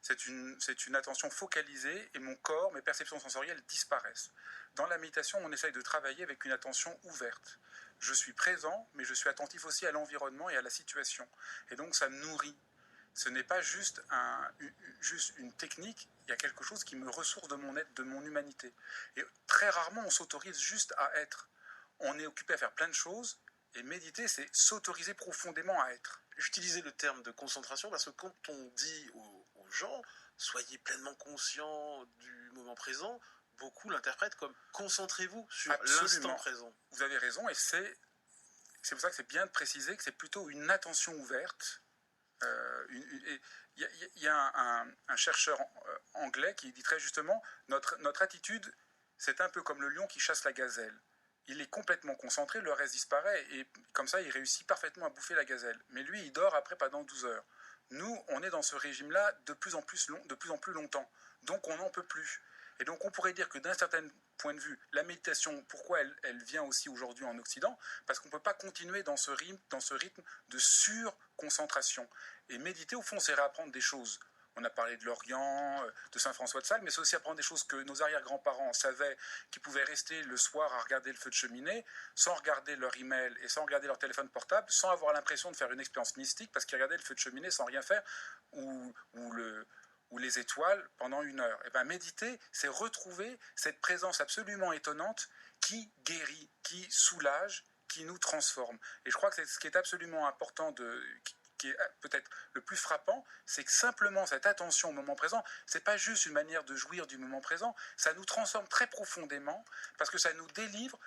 C'est une attention focalisée et mon corps, mes perceptions sensorielles disparaissent. Dans la méditation, on essaye de travailler avec une attention ouverte. Je suis présent, mais je suis attentif aussi à l'environnement et à la situation. Et donc, ça me nourrit. Ce n'est pas juste une technique, il y a quelque chose qui me ressource de mon être, de mon humanité. Et très rarement, on s'autorise juste à être. On est occupé à faire plein de choses, et méditer, c'est s'autoriser profondément à être. J'utilisais le terme de concentration parce que quand on dit aux gens « soyez pleinement conscients du moment présent », beaucoup l'interprètent comme « concentrez-vous sur l'instant présent ». Vous avez raison, et c'est pour ça que c'est bien de préciser que c'est plutôt une attention ouverte. Il y a un chercheur anglais qui dit très justement notre attitude, c'est un peu comme le lion qui chasse la gazelle. Il est complètement concentré, le reste disparaît, et comme ça, il réussit parfaitement à bouffer la gazelle. Mais lui, il dort après pendant 12 heures. Nous, on est dans ce régime-là de plus en plus longtemps. Donc, on n'en peut plus. Et donc, on pourrait dire que d'un certain point de vue, la méditation, pourquoi elle vient aussi aujourd'hui en Occident? Parce qu'on ne peut pas continuer dans ce rythme de surconcentration. Et méditer, au fond, c'est réapprendre des choses. On a parlé de l'Orient, de Saint François de Sales, mais c'est aussi apprendre des choses que nos arrière-grands-parents savaient, qu'ils pouvaient rester le soir à regarder le feu de cheminée, sans regarder leur email et sans regarder leur téléphone portable, sans avoir l'impression de faire une expérience mystique, parce qu'ils regardaient le feu de cheminée sans rien faire, ou les étoiles pendant 1 heure. Et bien méditer, c'est retrouver cette présence absolument étonnante qui guérit, qui soulage, qui nous transforme. Et je crois que c'est ce qui est absolument important qui est peut-être le plus frappant, c'est que simplement cette attention au moment présent, c'est pas juste une manière de jouir du moment présent, ça nous transforme très profondément, parce que ça nous délivre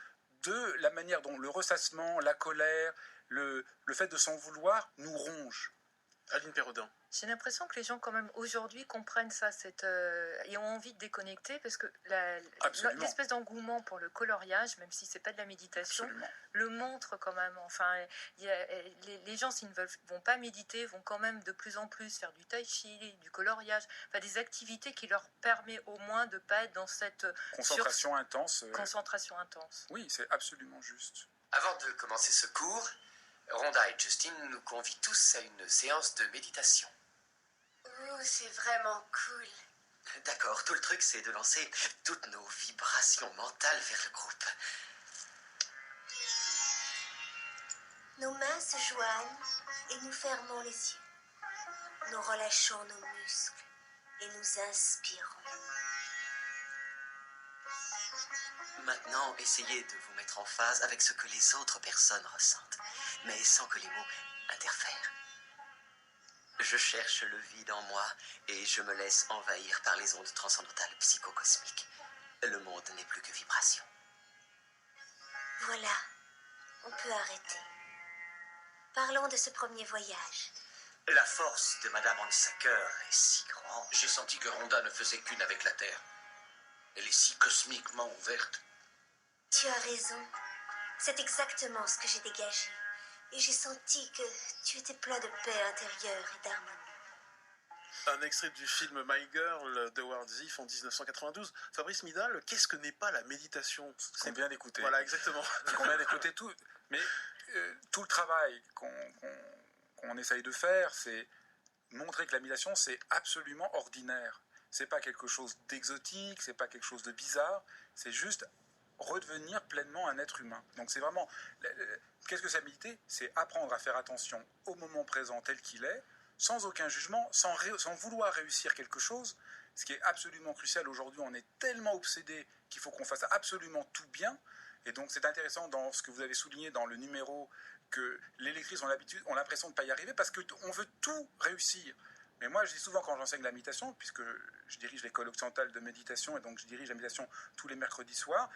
de la manière dont le ressassement, la colère, le fait de s'en vouloir nous ronge. Aline Perrodin. J'ai l'impression que les gens, quand même, aujourd'hui, comprennent ça et ont envie de déconnecter, parce que l'espèce d'engouement pour le coloriage, même si c'est pas de la méditation, le montre quand même. Enfin, les gens, s'ils ne vont pas méditer, vont quand même de plus en plus faire du tai chi, du coloriage, enfin, des activités qui leur permettent au moins de ne pas être dans cette concentration intense. Concentration intense. Oui, c'est absolument juste. Avant de commencer ce cours, Rhonda et Justin nous convient tous à une séance de méditation. Ouh, c'est vraiment cool. D'accord, tout le truc, c'est de lancer toutes nos vibrations mentales vers le groupe. Nos mains se joignent et nous fermons les yeux. Nous relâchons nos muscles et nous inspirons. Maintenant, essayez de vous mettre en phase avec ce que les autres personnes ressentent, mais sans que les mots interfèrent. Je cherche le vide en moi et je me laisse envahir par les ondes transcendantales psychocosmiques. Le monde n'est plus que vibration. Voilà, on peut arrêter. Parlons de ce premier voyage. La force de Madame Hansaker est si grande. J'ai senti que Rhonda ne faisait qu'une avec la Terre. Elle est si cosmiquement ouverte. Tu as raison. C'est exactement ce que j'ai dégagé. Et j'ai senti que tu étais plein de paix intérieure et d'harmonie. Un extrait du film My Girl de Howard Ziff en 1992. Fabrice Midal, qu'est-ce que n'est pas la méditation? Ce qu'on vient d'écouter. Voilà, exactement. Ce qu'on vient d'écouter, tout. Mais tout le travail qu'on essaye de faire, c'est montrer que la méditation, c'est absolument ordinaire. C'est pas quelque chose d'exotique, c'est pas quelque chose de bizarre, c'est juste redevenir pleinement un être humain. Donc c'est vraiment... Qu'est-ce que c'est méditer? C'est apprendre à faire attention au moment présent tel qu'il est, sans aucun jugement, sans vouloir réussir quelque chose. Ce qui est absolument crucial aujourd'hui, on est tellement obsédé qu'il faut qu'on fasse absolument tout bien. Et donc c'est intéressant dans ce que vous avez souligné dans le numéro, que les lectrices ont l'impression de ne pas y arriver parce qu'on veut tout réussir. Mais moi, je dis souvent quand j'enseigne la méditation, puisque je dirige l'école occidentale de méditation, et donc je dirige la méditation tous les mercredis soirs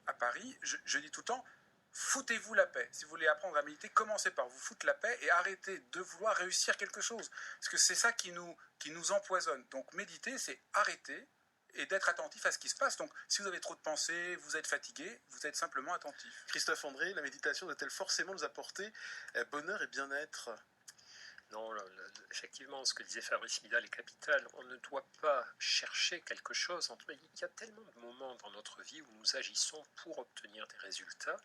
à Paris, je dis tout le temps, foutez-vous la paix. Si vous voulez apprendre à méditer, commencez par vous foutre la paix et arrêtez de vouloir réussir quelque chose. Parce que c'est ça qui nous empoisonne. Donc méditer, c'est arrêter et d'être attentif à ce qui se passe. Donc si vous avez trop de pensées, vous êtes fatigué, vous êtes simplement attentif. Christophe André, la méditation doit-elle forcément nous apporter bonheur et bien-être? Non, effectivement, ce que disait Fabrice Midal est capital. On ne doit pas chercher quelque chose. Il y a tellement de moments dans notre vie où nous agissons pour obtenir des résultats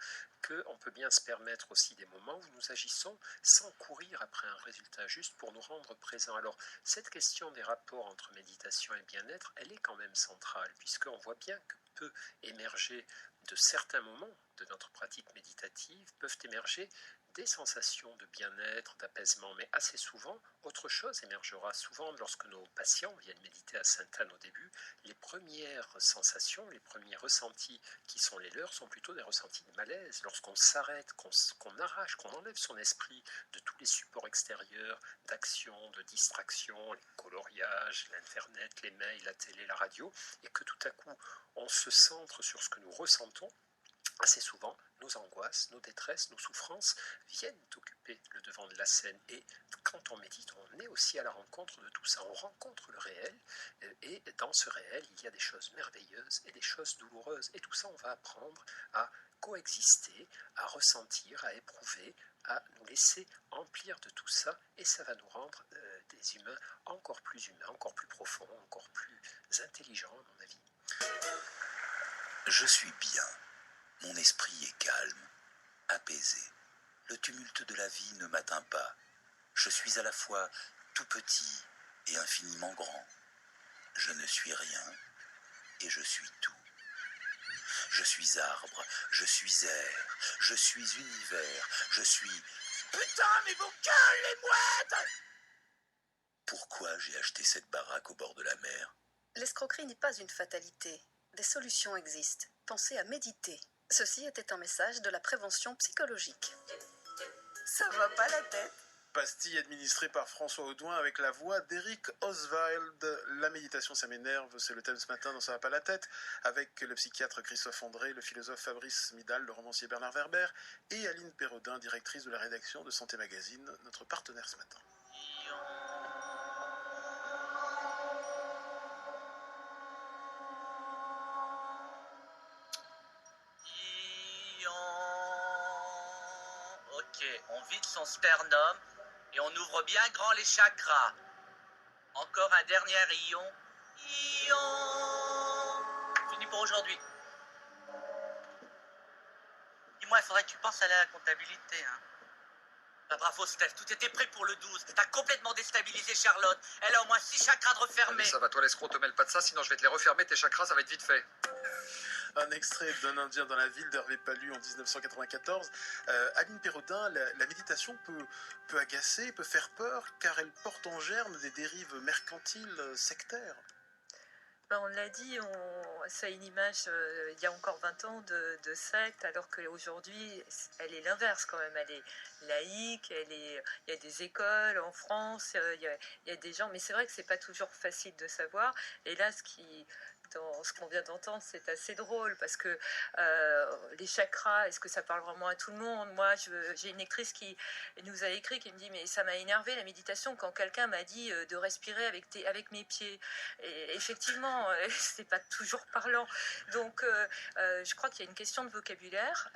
qu'on peut bien se permettre aussi des moments où nous agissons sans courir après un résultat, juste pour nous rendre présents. Alors, cette question des rapports entre méditation et bien-être, elle est quand même centrale, puisqu'on voit bien que peut émerger de certains moments de notre pratique méditative, peuvent émerger des sensations de bien-être, d'apaisement, mais assez souvent, autre chose émergera. Souvent, lorsque nos patients viennent méditer à Sainte-Anne au début, les premières sensations, les premiers ressentis qui sont les leurs sont plutôt des ressentis de malaise. Lorsqu'on s'arrête, qu'on arrache, qu'on enlève son esprit de tous les supports extérieurs, d'action, de distraction, les coloriages, l'internet, les mails, la télé, la radio, et que tout à coup, on se centre sur ce que nous ressentons, assez souvent, nos angoisses, nos détresses, nos souffrances viennent occuper le devant de la scène. Et quand on médite, on est aussi à la rencontre de tout ça. On rencontre le réel, et dans ce réel, il y a des choses merveilleuses et des choses douloureuses. Et tout ça, on va apprendre à coexister, à ressentir, à éprouver, à nous laisser emplir de tout ça. Et ça va nous rendre des humains, encore plus profonds, encore plus intelligents, à mon avis. Je suis bien. Mon esprit est calme, apaisé. Le tumulte de la vie ne m'atteint pas. Je suis à la fois tout petit et infiniment grand. Je ne suis rien et je suis tout. Je suis arbre, je suis air, je suis univers, je suis... Putain, mais vos gueules, les mouettes! Pourquoi j'ai acheté cette baraque au bord de la mer? L'escroquerie n'est pas une fatalité. Des solutions existent. Pensez à méditer. Ceci était un message de la prévention psychologique. Ça va pas la tête? Pastille administrée par François Audouin avec la voix d'Eric Oswald. La méditation, ça m'énerve, c'est le thème ce matin dans Ça va pas la tête, avec le psychiatre Christophe André, le philosophe Fabrice Midal, le romancier Bernard Werber et Aline Perraudin, directrice de la rédaction de Santé Magazine, notre partenaire ce matin. On vide son sternum et on ouvre bien grand les chakras. Encore un dernier ion. Fini pour aujourd'hui. Dis-moi, il faudrait que tu penses à la comptabilité, hein. Bah, bravo Steph, tout était prêt pour le 12. T'as complètement déstabilisé Charlotte. Elle a au moins 6 chakras de refermés. Mais ça va, toi l'escroc, te mêle pas de ça, sinon je vais te les refermer, tes chakras, ça va être vite fait. Un extrait d'un Indien dans la ville d'Hervé Palu en 1994. Aline Pérodin, la méditation peut agacer, peut faire peur, car elle porte en germe des dérives mercantiles sectaires. Ben, on l'a dit, ça a une image, il y a encore 20 ans, de secte, alors qu'aujourd'hui, elle est l'inverse quand même. Elle est laïque, il y a des écoles en France, il y a des gens, mais c'est vrai que c'est pas toujours facile de savoir. Et là, dans ce qu'on vient d'entendre, c'est assez drôle parce que les chakras, est-ce que ça parle vraiment à tout le monde? Moi, j'ai une lectrice qui nous a écrit, qui me dit mais ça m'a énervé la méditation quand quelqu'un m'a dit de respirer avec mes pieds. Et effectivement, c'est pas toujours parlant. Donc, je crois qu'il y a une question de vocabulaire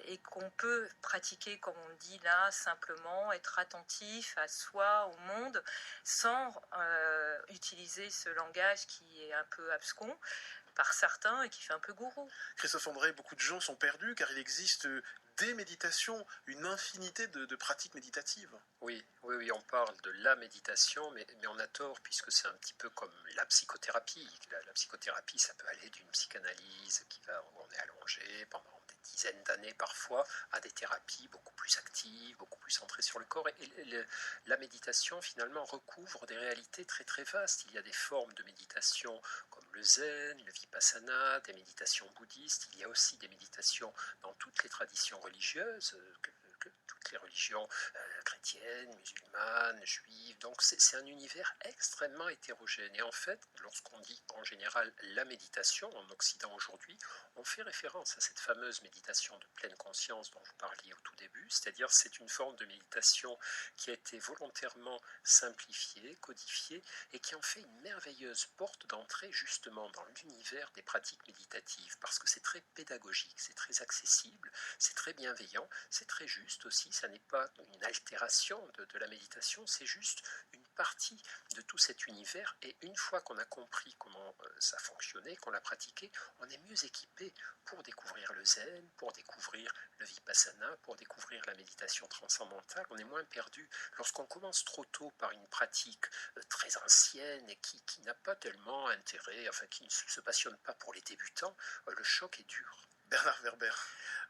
et qu'on peut pratiquer, comme on dit là, simplement être attentif à soi, au monde, sans utiliser ce langage qui est un peu abscon par certains et qui fait un peu gourou. Christophe André, beaucoup de gens sont perdus car il existe des méditations, une infinité de pratiques méditatives. Oui, on parle de la méditation, mais on a tort puisque c'est un petit peu comme la psychothérapie. La psychothérapie, ça peut aller d'une psychanalyse où on est allongé pendant des dizaines d'années parfois, à des thérapies beaucoup plus actives, beaucoup plus centrées sur le corps. Et la méditation, finalement, recouvre des réalités très très vastes. Il y a des formes de méditation comme le zen, le vipassana, des méditations bouddhistes. Il y a aussi des méditations dans toutes les traditions religieuses, toutes les religions chrétiennes, musulmanes, juives. Donc c'est un univers extrêmement hétérogène. Et en fait, lorsqu'on dit en général la méditation en Occident aujourd'hui, on fait référence à cette fameuse méditation de pleine conscience dont vous parliez au tout début, c'est-à-dire c'est une forme de méditation qui a été volontairement simplifiée, codifiée et qui en fait une merveilleuse porte d'entrée justement dans l'univers des pratiques méditatives parce que c'est très pédagogique, c'est très accessible, c'est très bienveillant, c'est très juste aussi, ça n'est pas une altération de la méditation, c'est juste une partie de tout cet univers et une fois qu'on a compris comment ça fonctionnait, qu'on l'a pratiqué, on est mieux équipé pour découvrir le zen, pour découvrir le vipassana, pour découvrir la méditation transcendantale, on est moins perdu. Lorsqu'on commence trop tôt par une pratique très ancienne et qui n'a pas tellement intérêt, enfin qui ne se passionne pas pour les débutants, le choc est dur. Bernard Werber.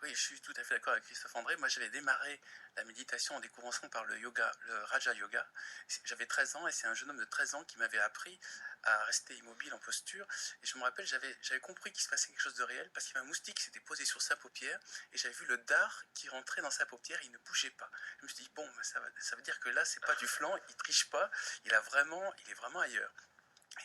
Oui, je suis tout à fait d'accord avec Christophe André. Moi, j'avais démarré la méditation en découvrant par le yoga, le Raja Yoga. J'avais 13 ans et c'est un jeune homme de 13 ans qui m'avait appris à rester immobile en posture. Et je me rappelle, j'avais compris qu'il se passait quelque chose de réel parce qu'il y avait un moustique qui s'était posé sur sa paupière et j'avais vu le dard qui rentrait dans sa paupière et il ne bougeait pas. Je me suis dit, bon, ça veut dire que là, c'est pas du flan, il triche pas, il est vraiment ailleurs.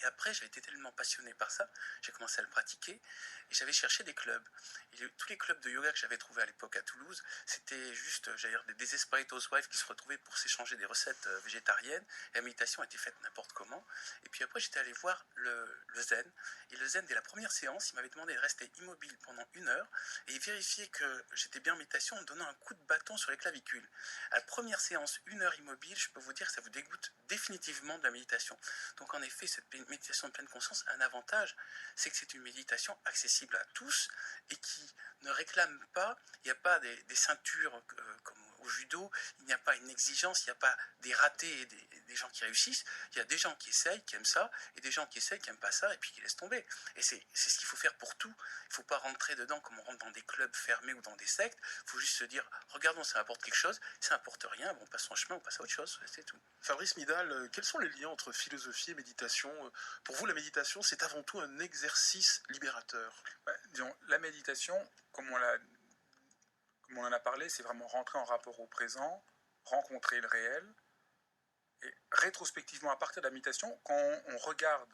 Et après, j'avais été tellement passionné par ça, j'ai commencé à le pratiquer et j'avais cherché des clubs. Et tous les clubs de yoga que j'avais trouvés à l'époque à Toulouse, c'était juste, j'allais dire, des desperate housewives qui se retrouvaient pour s'échanger des recettes végétariennes. Et la méditation était faite n'importe comment. Et puis après, j'étais allé voir le zen. Et le zen, dès la première séance, il m'avait demandé de rester immobile pendant 1 heure et vérifier que j'étais bien en méditation en donnant un coup de bâton sur les clavicules. À la première séance, 1 heure immobile, je peux vous dire que ça vous dégoûte définitivement de la méditation. Donc en effet, cette méditation de pleine conscience a un avantage, c'est que c'est une méditation accessible à tous et qui ne réclame pas, il n'y a pas des ceintures comme au judo, il n'y a pas une exigence, il n'y a pas des ratés et des gens qui réussissent, il y a des gens qui essayent, qui aiment ça, et des gens qui essayent, qui n'aiment pas ça, et puis qui laissent tomber. Et c'est ce qu'il faut faire pour tout. Il ne faut pas rentrer dedans comme on rentre dans des clubs fermés ou dans des sectes, il faut juste se dire, regardons, ça apporte quelque chose, ça n'apporte rien, bon, on passe son chemin, on passe à autre chose, c'est tout. Fabrice Midal, quels sont les liens entre philosophie et méditation? Pour vous, la méditation, c'est avant tout un exercice libérateur. Disons, la méditation, comme on en a parlé, c'est vraiment rentrer en rapport au présent, rencontrer le réel. Et rétrospectivement, à partir de la méditation, quand on regarde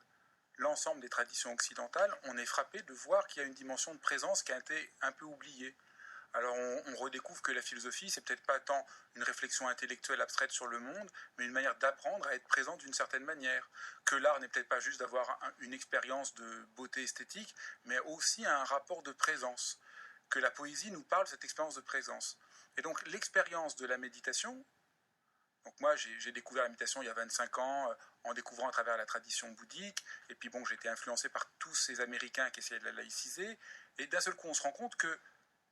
l'ensemble des traditions occidentales, on est frappé de voir qu'il y a une dimension de présence qui a été un peu oubliée. Alors on redécouvre que la philosophie, c'est peut-être pas tant une réflexion intellectuelle abstraite sur le monde, mais une manière d'apprendre à être présent d'une certaine manière. Que l'art n'est peut-être pas juste d'avoir une expérience de beauté esthétique, mais aussi un rapport de présence. Que la poésie nous parle de cette expérience de présence. Et donc l'expérience de la méditation, donc moi j'ai découvert la méditation il y a 25 ans, en découvrant à travers la tradition bouddhique, et puis bon, j'ai été influencé par tous ces Américains qui essayaient de la laïciser, et d'un seul coup on se rend compte que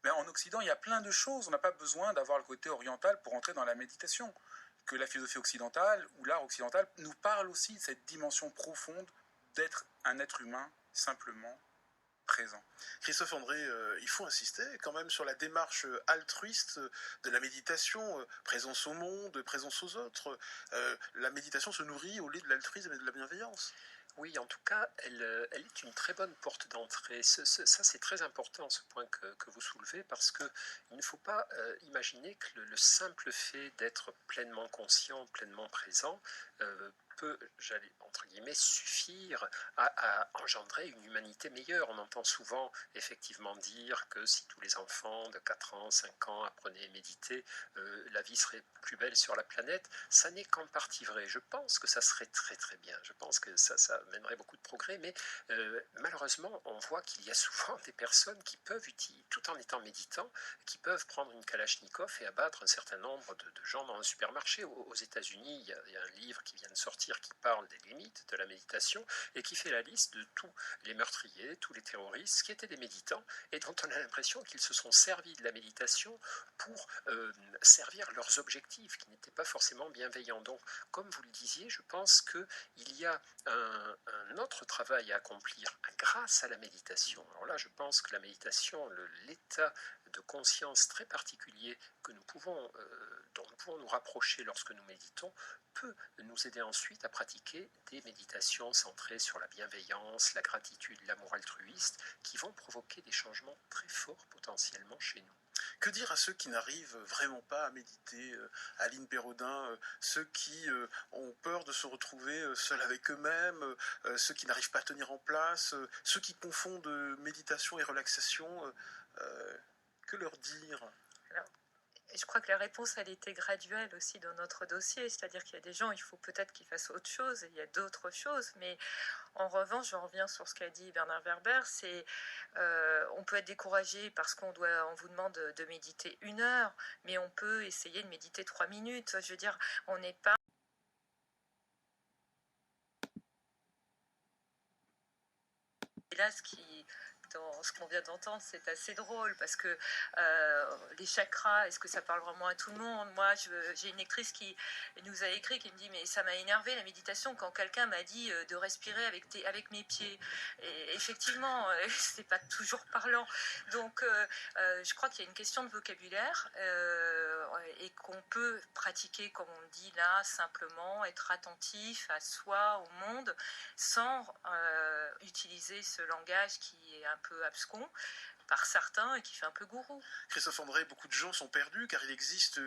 Mais en Occident, il y a plein de choses. On n'a pas besoin d'avoir le côté oriental pour entrer dans la méditation. Que la philosophie occidentale ou l'art occidental nous parle aussi de cette dimension profonde d'être un être humain simplement présent. Christophe André, il faut insister quand même sur la démarche altruiste de la méditation, présence au monde, présence aux autres. La méditation se nourrit au lait de l'altruisme et de la bienveillance. Oui, en tout cas, elle est une très bonne porte d'entrée. Ça, c'est très important, ce point que vous soulevez, parce qu'il ne faut pas imaginer que le simple fait d'être pleinement conscient, pleinement présent, peut, j'allais entre guillemets, suffire à engendrer une humanité meilleure. On entend souvent effectivement dire que si tous les enfants de 4 ans, 5 ans apprenaient à méditer, la vie serait plus belle sur la planète. Ça n'est qu'en partie vrai. Je pense que ça serait très très bien. Je pense que ça mènerait beaucoup de progrès, mais malheureusement, on voit qu'il y a souvent des personnes qui peuvent, tout en étant méditants, qui peuvent prendre une kalachnikov et abattre un certain nombre de gens dans un supermarché. Aux États-Unis, il y a un livre qui vient de sortir qui parle des limites de la méditation et qui fait la liste de tous les meurtriers, tous les terroristes qui étaient des méditants et dont on a l'impression qu'ils se sont servis de la méditation pour servir leurs objectifs qui n'étaient pas forcément bienveillants. Donc, comme vous le disiez, je pense qu'il y a un autre travail à accomplir grâce à la méditation. Alors là, je pense que la méditation, l'état de conscience très particulier que dont nous pouvons nous rapprocher lorsque nous méditons, peut nous aider ensuite à pratiquer des méditations centrées sur la bienveillance, la gratitude, l'amour altruiste, qui vont provoquer des changements très forts potentiellement chez nous. Que dire à ceux qui n'arrivent vraiment pas à méditer, Aline Pérodin, ceux qui ont peur de se retrouver seuls avec eux-mêmes, ceux qui n'arrivent pas à tenir en place, ceux qui confondent méditation et relaxation, que leur dire ? Alors, je crois que la réponse, elle était graduelle aussi dans notre dossier, c'est-à-dire qu'il y a des gens, il faut peut-être qu'ils fassent autre chose, et il y a d'autres choses, mais en revanche, je reviens sur ce qu'a dit Bernard Werber, c'est on peut être découragé parce qu'on vous demande de méditer 1 heure, mais on peut essayer de méditer 3 minutes. Je veux dire, on n'est pas... Et là, dans ce qu'on vient d'entendre, c'est assez drôle parce que les chakras, est-ce que ça parle vraiment à tout le monde? Moi, j'ai une lectrice qui nous a écrit, qui me dit mais ça m'a énervé la méditation quand quelqu'un m'a dit de respirer avec mes pieds. Et effectivement, c'est pas toujours parlant. Donc, je crois qu'il y a une question de vocabulaire et qu'on peut pratiquer, comme on dit là, simplement être attentif à soi, au monde, sans utiliser ce langage qui est un peu abscon par certains et qui fait un peu gourou. Christophe André, beaucoup de gens sont perdus car il existe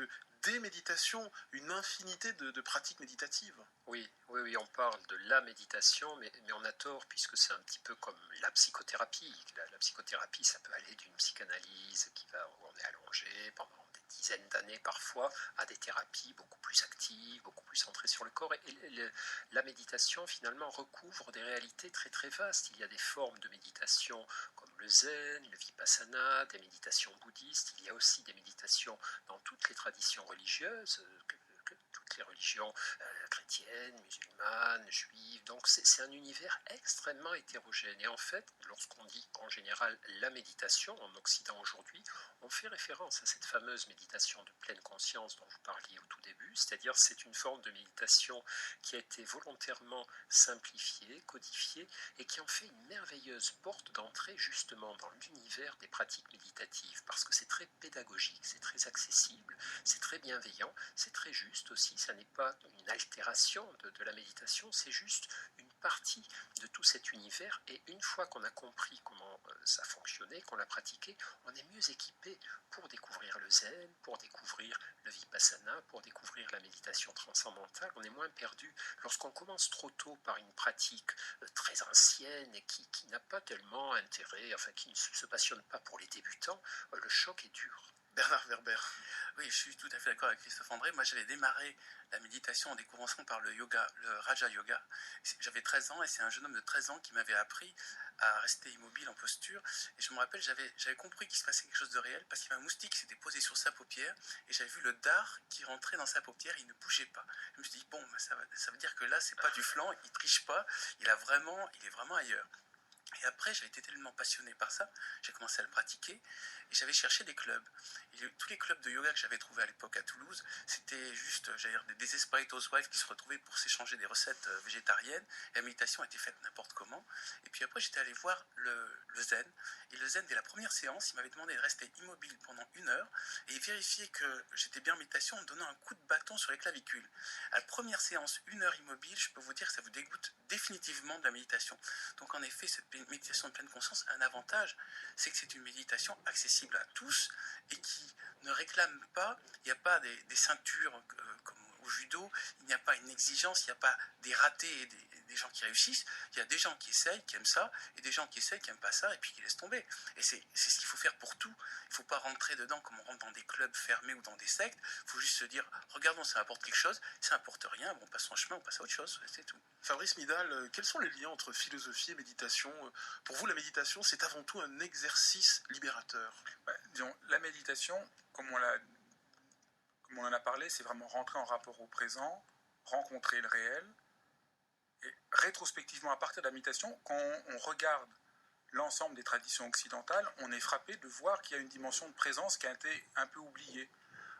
des méditations, une infinité de pratiques méditatives. Oui, on parle de la méditation, mais on a tort puisque c'est un petit peu comme la psychothérapie. La psychothérapie, ça peut aller d'une psychanalyse où on est allongé pendant des dizaines d'années parfois, à des thérapies beaucoup plus actives, beaucoup plus centrées sur le corps. Et la méditation, finalement, recouvre des réalités très très vastes. Il y a des formes de méditation comme le zen, le vipassana, des méditations bouddhistes. Il y a aussi des méditations dans toutes les traditions religieuses, toutes les religions chrétiennes, musulmanes, juives. Donc c'est un univers extrêmement hétérogène. Et en fait, lorsqu'on dit en général la méditation en Occident aujourd'hui, on fait référence à cette fameuse méditation de pleine conscience dont vous parliez au tout début, c'est-à-dire c'est une forme de méditation qui a été volontairement simplifiée, codifiée, et qui en fait une merveilleuse porte d'entrée justement dans l'univers des pratiques méditatives, parce que c'est très pédagogique, c'est très accessible, c'est très bienveillant, c'est très juste aussi, ça n'est pas une altération de la méditation, c'est juste une partie de tout cet univers, et une fois qu'on a compris comment ça fonctionnait, qu'on l'a pratiqué, on est mieux équipé pour découvrir le zen, pour découvrir le vipassana, pour découvrir la méditation transcendantale. On est moins perdu. Lorsqu'on commence trop tôt par une pratique très ancienne et qui n'a pas tellement intérêt, enfin qui ne se passionne pas pour les débutants, le choc est dur. Bernard Werber. Oui, je suis tout à fait d'accord avec Christophe André. Moi, j'avais démarré la méditation en découvrant par le yoga, le Raja Yoga. J'avais 13 ans et c'est un jeune homme de 13 ans qui m'avait appris à rester immobile en posture. Et je me rappelle, j'avais compris qu'il se passait quelque chose de réel parce qu'il y avait un moustique qui s'était posé sur sa paupière et j'avais vu le dard qui rentrait dans sa paupière, il ne bougeait pas. Je me suis dit, bon, ça veut dire que là, c'est pas du flan, il triche pas, il est vraiment ailleurs. Et après, j'avais été tellement passionné par ça, j'ai commencé à le pratiquer et j'avais cherché des clubs. Et tous les clubs de yoga que j'avais trouvés à l'époque à Toulouse, c'était juste, j'allais dire, des Desperate Housewives qui se retrouvaient pour s'échanger des recettes végétariennes. Et la méditation était faite n'importe comment. Et puis après, j'étais allé voir le zen. Et le zen, dès la première séance, il m'avait demandé de rester immobile pendant 1 heure et vérifier que j'étais bien en méditation en me donnant un coup de bâton sur les clavicules. À la première séance, 1 heure immobile, je peux vous dire que ça vous dégoûte définitivement de la méditation. Donc en effet, cette méditation de pleine conscience a un avantage, c'est que c'est une méditation accessible à tous et qui ne réclame pas, il n'y a pas des ceintures comme au judo, il n'y a pas une exigence, il n'y a pas des ratés et des gens qui réussissent, il y a des gens qui essayent, qui aiment ça, et des gens qui essayent, qui n'aiment pas ça, et puis qui laissent tomber. Et c'est ce qu'il faut faire pour tout. Il ne faut pas rentrer dedans comme on rentre dans des clubs fermés ou dans des sectes, il faut juste se dire, regardons, ça apporte quelque chose, ça n'apporte rien, bon, on passe son chemin, on passe à autre chose, c'est tout. Fabrice Midal, quels sont les liens entre philosophie et méditation? Pour vous, la méditation, c'est avant tout un exercice libérateur. Disons, la méditation, comme on en a parlé, c'est vraiment rentrer en rapport au présent, rencontrer le réel. Et rétrospectivement, à partir de la méditation, quand on regarde l'ensemble des traditions occidentales, on est frappé de voir qu'il y a une dimension de présence qui a été un peu oubliée.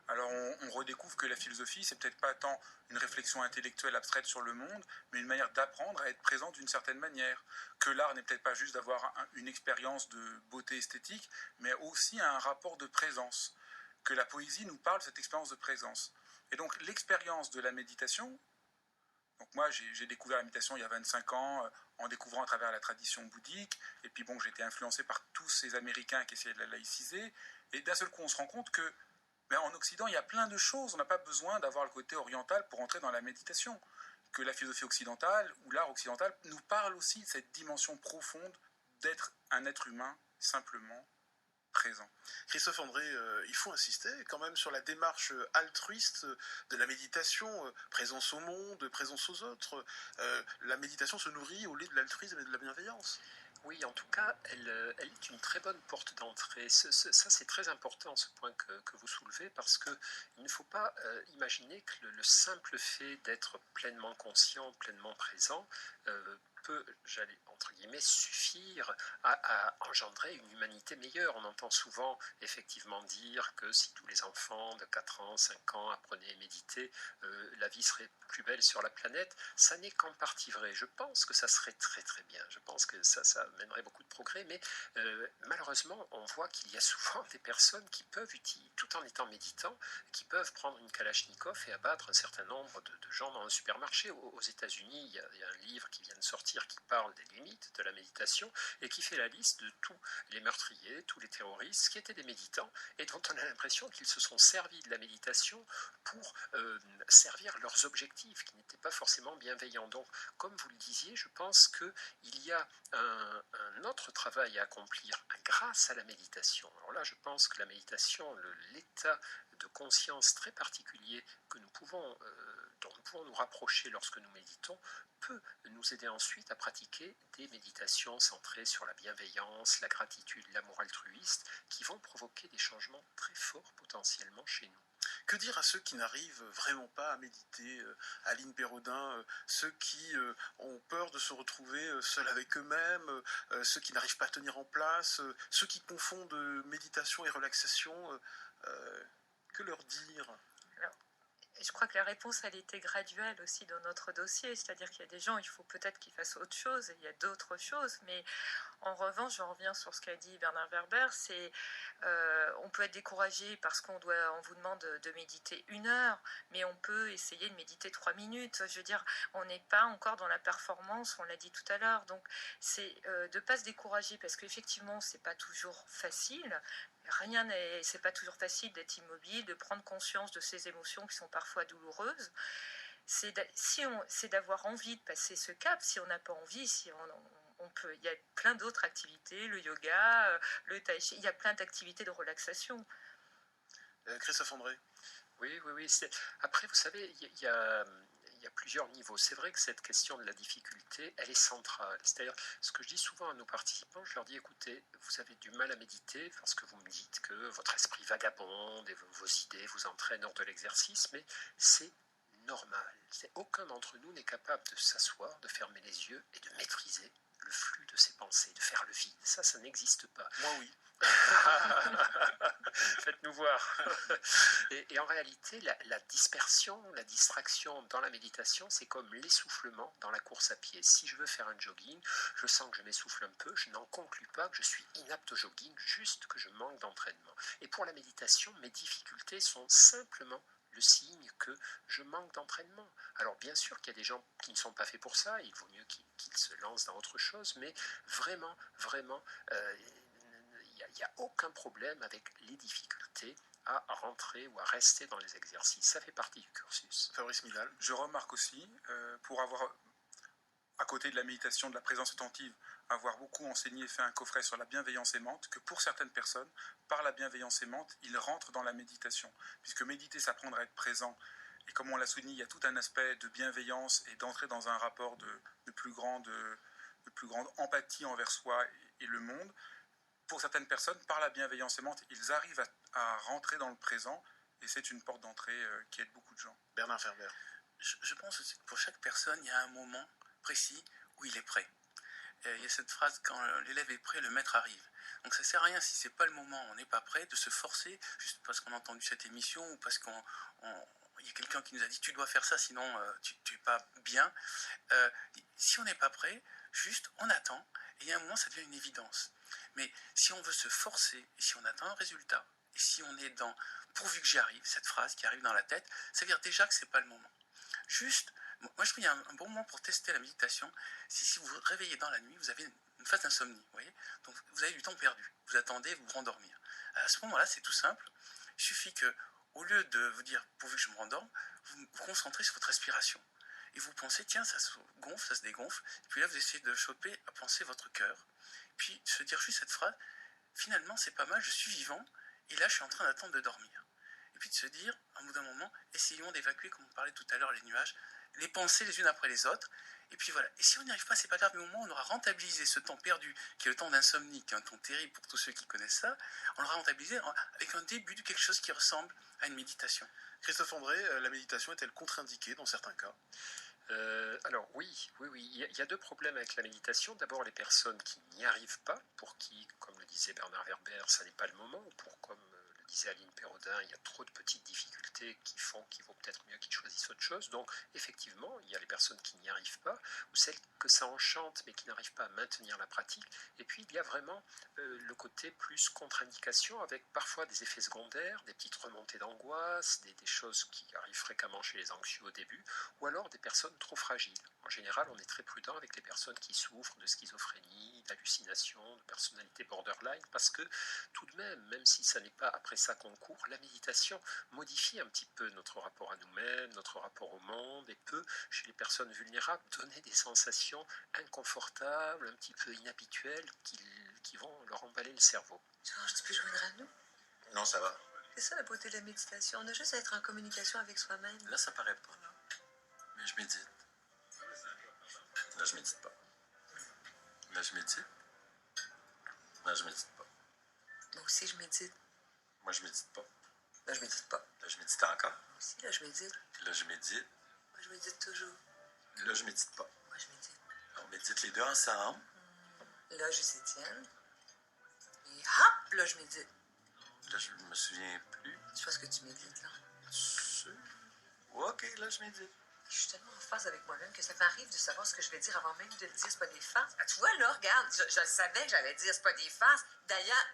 Alors on redécouvre que la philosophie, c'est peut-être pas tant une réflexion intellectuelle abstraite sur le monde, mais une manière d'apprendre à être présent d'une certaine manière. Que l'art n'est peut-être pas juste d'avoir une expérience de beauté esthétique, mais aussi un rapport de présence. Que la poésie nous parle de cette expérience de présence. Et donc l'expérience de la méditation, donc moi j'ai découvert la méditation il y a 25 ans, en découvrant à travers la tradition bouddhique, et puis bon, j'ai été influencé par tous ces Américains qui essayaient de la laïciser, et d'un seul coup on se rend compte que en Occident, il y a plein de choses. On n'a pas besoin d'avoir le côté oriental pour entrer dans la méditation. Que la philosophie occidentale ou l'art occidental nous parle aussi de cette dimension profonde d'être un être humain simplement présent. Christophe André, il faut insister quand même sur la démarche altruiste de la méditation, présence au monde, présence aux autres. La méditation se nourrit au lait de l'altruisme et de la bienveillance. Oui, en tout cas, elle est une très bonne porte d'entrée. Ça, c'est très important, ce point que vous soulevez, parce qu'il ne faut pas imaginer que le simple fait d'être pleinement conscient, pleinement présent, peut, j'allais entre guillemets, suffire à engendrer une humanité meilleure. On entend souvent effectivement dire que si tous les enfants de 4 ans, 5 ans apprenaient à méditer, la vie serait plus belle sur la planète. Ça n'est qu'en partie vrai. Je pense que ça serait très très bien. Je pense que ça mènerait beaucoup de progrès, mais malheureusement, on voit qu'il y a souvent des personnes qui peuvent, tout en étant méditants, qui peuvent prendre une kalachnikov et abattre un certain nombre de gens dans un supermarché. Aux États-Unis, il y a un livre qui vient de sortir qui parle des limites de la méditation et qui fait la liste de tous les meurtriers, tous les terroristes qui étaient des méditants et dont on a l'impression qu'ils se sont servis de la méditation pour servir leurs objectifs qui n'étaient pas forcément bienveillants. Donc, comme vous le disiez, je pense qu'il y a un autre travail à accomplir grâce à la méditation. Alors là, je pense que la méditation, l'état de conscience très particulier que nous pouvons, dont nous pouvons nous rapprocher lorsque nous méditons, peut nous aider ensuite à pratiquer des méditations centrées sur la bienveillance, la gratitude, l'amour altruiste, qui vont provoquer des changements très forts potentiellement chez nous. Que dire à ceux qui n'arrivent vraiment pas à méditer, Aline Pérodin, ceux qui ont peur de se retrouver seuls avec eux-mêmes, ceux qui n'arrivent pas à tenir en place, ceux qui confondent méditation et relaxation, que leur dire? Je crois que la réponse, elle était graduelle aussi dans notre dossier, c'est-à-dire qu'il y a des gens, il faut peut-être qu'ils fassent autre chose, et il y a d'autres choses, mais en revanche, je reviens sur ce qu'a dit Bernard Werber, c'est on peut être découragé parce qu'on vous demande de méditer 1 heure, mais on peut essayer de méditer 3 minutes. Je veux dire, on n'est pas encore dans la performance, on l'a dit tout à l'heure, donc c'est de ne pas se décourager parce qu'effectivement, c'est pas toujours facile. C'est pas toujours facile d'être immobile, de prendre conscience de ses émotions qui sont parfois douloureuses. C'est d'avoir envie de passer ce cap. Si on n'a pas envie, on peut, il y a plein d'autres activités, le yoga, le tai chi, il y a plein d'activités de relaxation. Christophe André. Oui. Après, vous savez, il y a plusieurs niveaux. C'est vrai que cette question de la difficulté, elle est centrale. C'est-à-dire, ce que je dis souvent à nos participants, je leur dis, écoutez, vous avez du mal à méditer parce que vous me dites que votre esprit vagabonde et vos idées vous entraînent hors de l'exercice, mais c'est normal. Aucun d'entre nous n'est capable de s'asseoir, de fermer les yeux et de maîtriser le flux de ses pensées, de faire le vide. Ça n'existe pas. Moi, oui. Faites-nous voir. Et en réalité, la dispersion, la distraction dans la méditation, c'est comme l'essoufflement dans la course à pied. Si je veux faire un jogging, je sens que je m'essouffle un peu, je n'en conclus pas que je suis inapte au jogging, juste que je manque d'entraînement. Et pour la méditation, mes difficultés sont simplement le signe que je manque d'entraînement. Alors bien sûr qu'il y a des gens qui ne sont pas faits pour ça, il vaut mieux qu'ils se lancent dans autre chose, mais vraiment, il n'y a aucun problème avec les difficultés à rentrer ou à rester dans les exercices. Ça fait partie du cursus. Fabrice Midal. Je remarque aussi, pour avoir, à côté de la méditation, de la présence attentive, avoir beaucoup enseigné et fait un coffret sur la bienveillance aimante, que pour certaines personnes, par la bienveillance aimante, ils rentrent dans la méditation. Puisque méditer, c'est apprendre à être présent. Et comme on l'a souligné, il y a tout un aspect de bienveillance et d'entrer dans un rapport de plus grande empathie envers soi et le monde. Pour certaines personnes, par la bienveillance aimante, ils arrivent à rentrer dans le présent et c'est une porte d'entrée qui aide beaucoup de gens. Bernard Werber. Je pense aussi que pour chaque personne, il y a un moment précis où il est prêt. Il y a cette phrase, quand l'élève est prêt, le maître arrive. Donc ça ne sert à rien si ce n'est pas le moment, on n'est pas prêt, de se forcer juste parce qu'on a entendu cette émission ou parce qu'il y a quelqu'un qui nous a dit tu dois faire ça sinon tu n'es pas bien. Si on n'est pas prêt, juste on attend et il y a un moment ça devient une évidence. Mais si on veut se forcer et si on attend un résultat et si on est dans pourvu que j'y arrive, cette phrase qui arrive dans la tête, ça veut dire déjà que ce n'est pas le moment. Juste, moi je trouve qu'il y a un bon moment pour tester la méditation. Si vous vous réveillez dans la nuit, vous avez une phase d'insomnie, vous voyez, donc vous avez du temps perdu, vous attendez, vous rendormir. À ce moment-là, c'est tout simple, il suffit que, au lieu de vous dire pourvu que je me rendorme, vous vous concentrez sur votre respiration. Et vous pensez, tiens, ça se gonfle, ça se dégonfle, et puis là vous essayez de choper à penser votre cœur. Puis se dire juste cette phrase, finalement c'est pas mal, je suis vivant, et là je suis en train d'attendre de dormir. Et puis de se dire, à un bout d'un moment, essayons d'évacuer, comme on parlait tout à l'heure, les nuages, les pensées les unes après les autres, et puis voilà. Et si on n'y arrive pas, c'est pas grave, mais au moment où on aura rentabilisé ce temps perdu, qui est le temps d'insomnie, qui est un temps terrible pour tous ceux qui connaissent ça, on l'aura rentabilisé avec un début de quelque chose qui ressemble à une méditation. Christophe André, la méditation est-elle contre-indiquée dans certains cas ? Alors oui, il y a deux problèmes avec la méditation. D'abord, les personnes qui n'y arrivent pas, pour qui, comme le disait Bernard Werber, ça n'est pas le moment, ou pour comme le disait Aline Perraudin, il y a trop de petites difficultés qui font qu'il vaut peut-être mieux qu'ils choisissent autre chose. Donc effectivement, il y a les personnes qui n'y arrivent pas, ou celles que ça enchante mais qui n'arrivent pas à maintenir la pratique. Et puis il y a vraiment le côté plus contre-indication, avec parfois des effets secondaires, des petites remontées d'angoisse, des choses qui arrivent fréquemment chez les anxieux au début, ou alors des personnes trop fragiles. En général, on est très prudent avec les personnes qui souffrent de schizophrénie, d'hallucinations, de personnalité borderline, parce que tout de même si ça n'est pas après ça qu'on court, la méditation modifie un petit peu notre rapport à nous-mêmes, notre rapport au monde, et peut, chez les personnes vulnérables, donner des sensations inconfortables, un petit peu inhabituelles, qui vont leur emballer le cerveau. Georges, tu peux joindre à nous? Non, ça va. C'est ça la beauté de la méditation, on a juste à être en communication avec soi-même. Là, ça paraît pas, là. Mais je médite. Là, je médite pas. Là, je médite. Là, je médite pas. Moi aussi, je médite. Moi, je médite pas. Là, je médite pas. Là, je médite encore. Moi aussi, là, je médite. Là, je médite. Moi, je médite toujours. Là, je médite pas. Moi, je médite. On médite les deux ensemble. Là, je s'étienne. Et hop, là, je médite. Là, je me souviens plus. Tu vois ce que tu médites, là? Sûr. OK, là, je médite. Je suis tellement en phase avec moi-même que ça m'arrive de savoir ce que je vais dire avant même de le dire. C'est pas des farces. Ah, tu vois, là, regarde, je le savais que j'allais dire c'est pas des farces. D'ailleurs,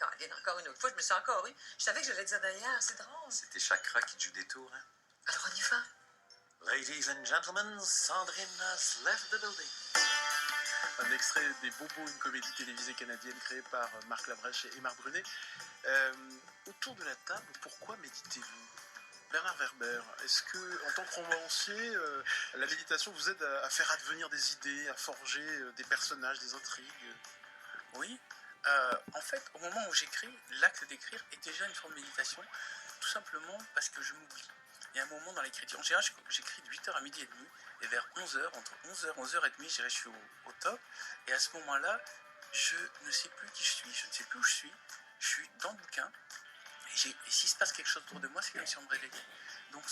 quand elle vient encore une autre fois, je me suis encore eu. Je savais que j'allais dire d'ailleurs. C'est drôle. C'est tes chakras qui te jouent des tours, hein? Alors, on y va. Ladies and gentlemen, Sandrine has left the building. Un extrait des Bobos, une comédie télévisée canadienne créée par Marc Labrèche et Marc Brunet. Autour de la table, pourquoi méditez-vous? Bernard Werber, est-ce que, en tant que romancier, la méditation vous aide à faire advenir des idées, à forger des personnages, des intrigues? Oui. En fait, au moment où j'écris, l'acte d'écrire est déjà une forme de méditation, tout simplement parce que je m'oublie. Il y a un moment dans l'écriture, en général, j'écris de 8h à midi et demi, et vers 11h, entre 11h et 11h30, je suis au top, et à ce moment-là, je ne sais plus qui je suis, je ne sais plus où je suis dans le bouquin, et s'il se passe quelque chose autour de moi, c'est comme si on me réveillait. Donc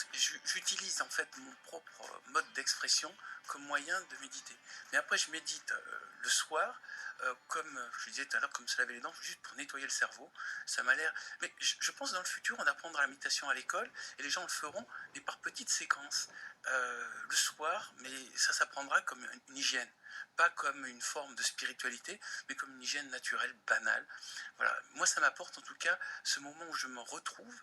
j'utilise en fait mon propre mode d'expression comme moyen de méditer. Mais après je médite le soir, comme je disais tout à l'heure, comme se laver les dents, juste pour nettoyer le cerveau. Ça m'a l'air... Mais je pense que dans le futur, on apprendra la méditation à l'école et les gens le feront, mais par petites séquences. Le soir, mais ça s'apprendra comme une hygiène. Pas comme une forme de spiritualité, mais comme une hygiène naturelle, banale. Voilà. Moi, ça m'apporte en tout cas ce moment où je me retrouve,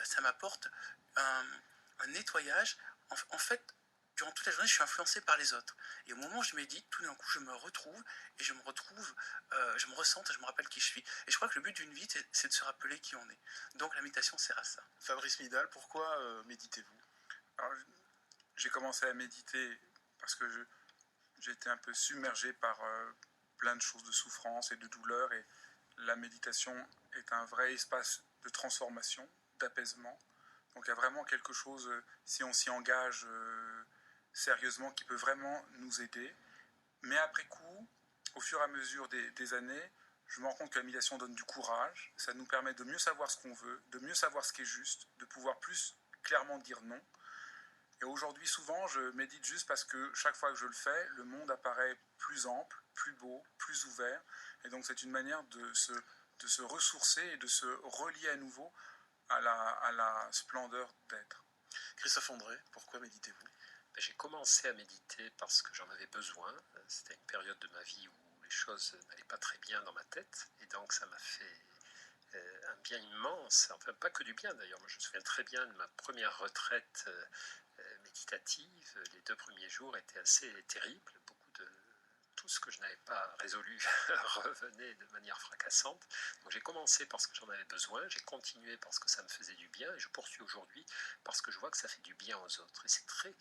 ça m'apporte un nettoyage. En fait, durant toute la journée, je suis influencé par les autres. Et au moment où je médite, tout d'un coup, je me retrouve, et je me ressens, et je me rappelle qui je suis. Et je crois que le but d'une vie, c'est de se rappeler qui on est. Donc la méditation sert à ça. Fabrice Midal, pourquoi méditez-vous? Alors, j'ai commencé à méditer parce que j'ai été un peu submergé par plein de choses de souffrance et de douleur, et la méditation est un vrai espace de transformation, d'apaisement. Donc il y a vraiment quelque chose, si on s'y engage sérieusement, qui peut vraiment nous aider. Mais après coup, au fur et à mesure des années, je me rends compte que la méditation donne du courage, ça nous permet de mieux savoir ce qu'on veut, de mieux savoir ce qui est juste, de pouvoir plus clairement dire non. Et aujourd'hui, souvent, je médite juste parce que chaque fois que je le fais, le monde apparaît plus ample, plus beau, plus ouvert. Et donc, c'est une manière de se ressourcer et de se relier à nouveau à la splendeur d'être. Christophe André, pourquoi méditez-vous? J'ai commencé à méditer parce que j'en avais besoin. C'était une période de ma vie où les choses n'allaient pas très bien dans ma tête. Et donc, ça m'a fait un bien immense. Enfin, pas que du bien d'ailleurs. Moi, je me souviens très bien de ma première retraite méditative. Les 2 premiers jours étaient assez terribles. Tout ce que je n'avais pas résolu revenait de manière fracassante. Donc j'ai commencé parce que j'en avais besoin, j'ai continué parce que ça me faisait du bien, et je poursuis aujourd'hui parce que je vois que ça fait du bien aux autres. Et c'est très,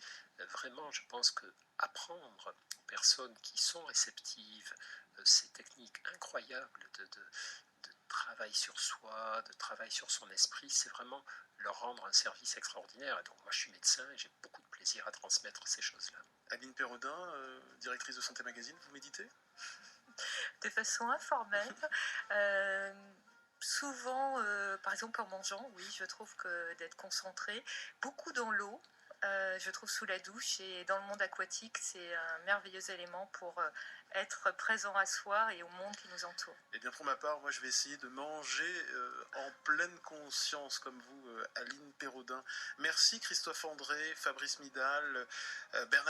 vraiment, je pense que apprendre aux personnes qui sont réceptives ces techniques incroyables de travail sur soi, de travail sur son esprit, c'est vraiment leur rendre un service extraordinaire. Et donc moi je suis médecin et j'ai beaucoup de plaisir à transmettre ces choses-là. Aline Perraudin, directrice de Santé Magazine, vous méditez? De façon informelle. Souvent, par exemple en mangeant, oui, je trouve que d'être concentré, beaucoup dans l'eau, je trouve sous la douche, et dans le monde aquatique, c'est un merveilleux élément pour être présent à soi et au monde qui nous entoure. Eh bien pour ma part, moi je vais essayer de manger en pleine conscience comme vous, Aline Perraudin. Merci Christophe André, Fabrice Midal, Bernard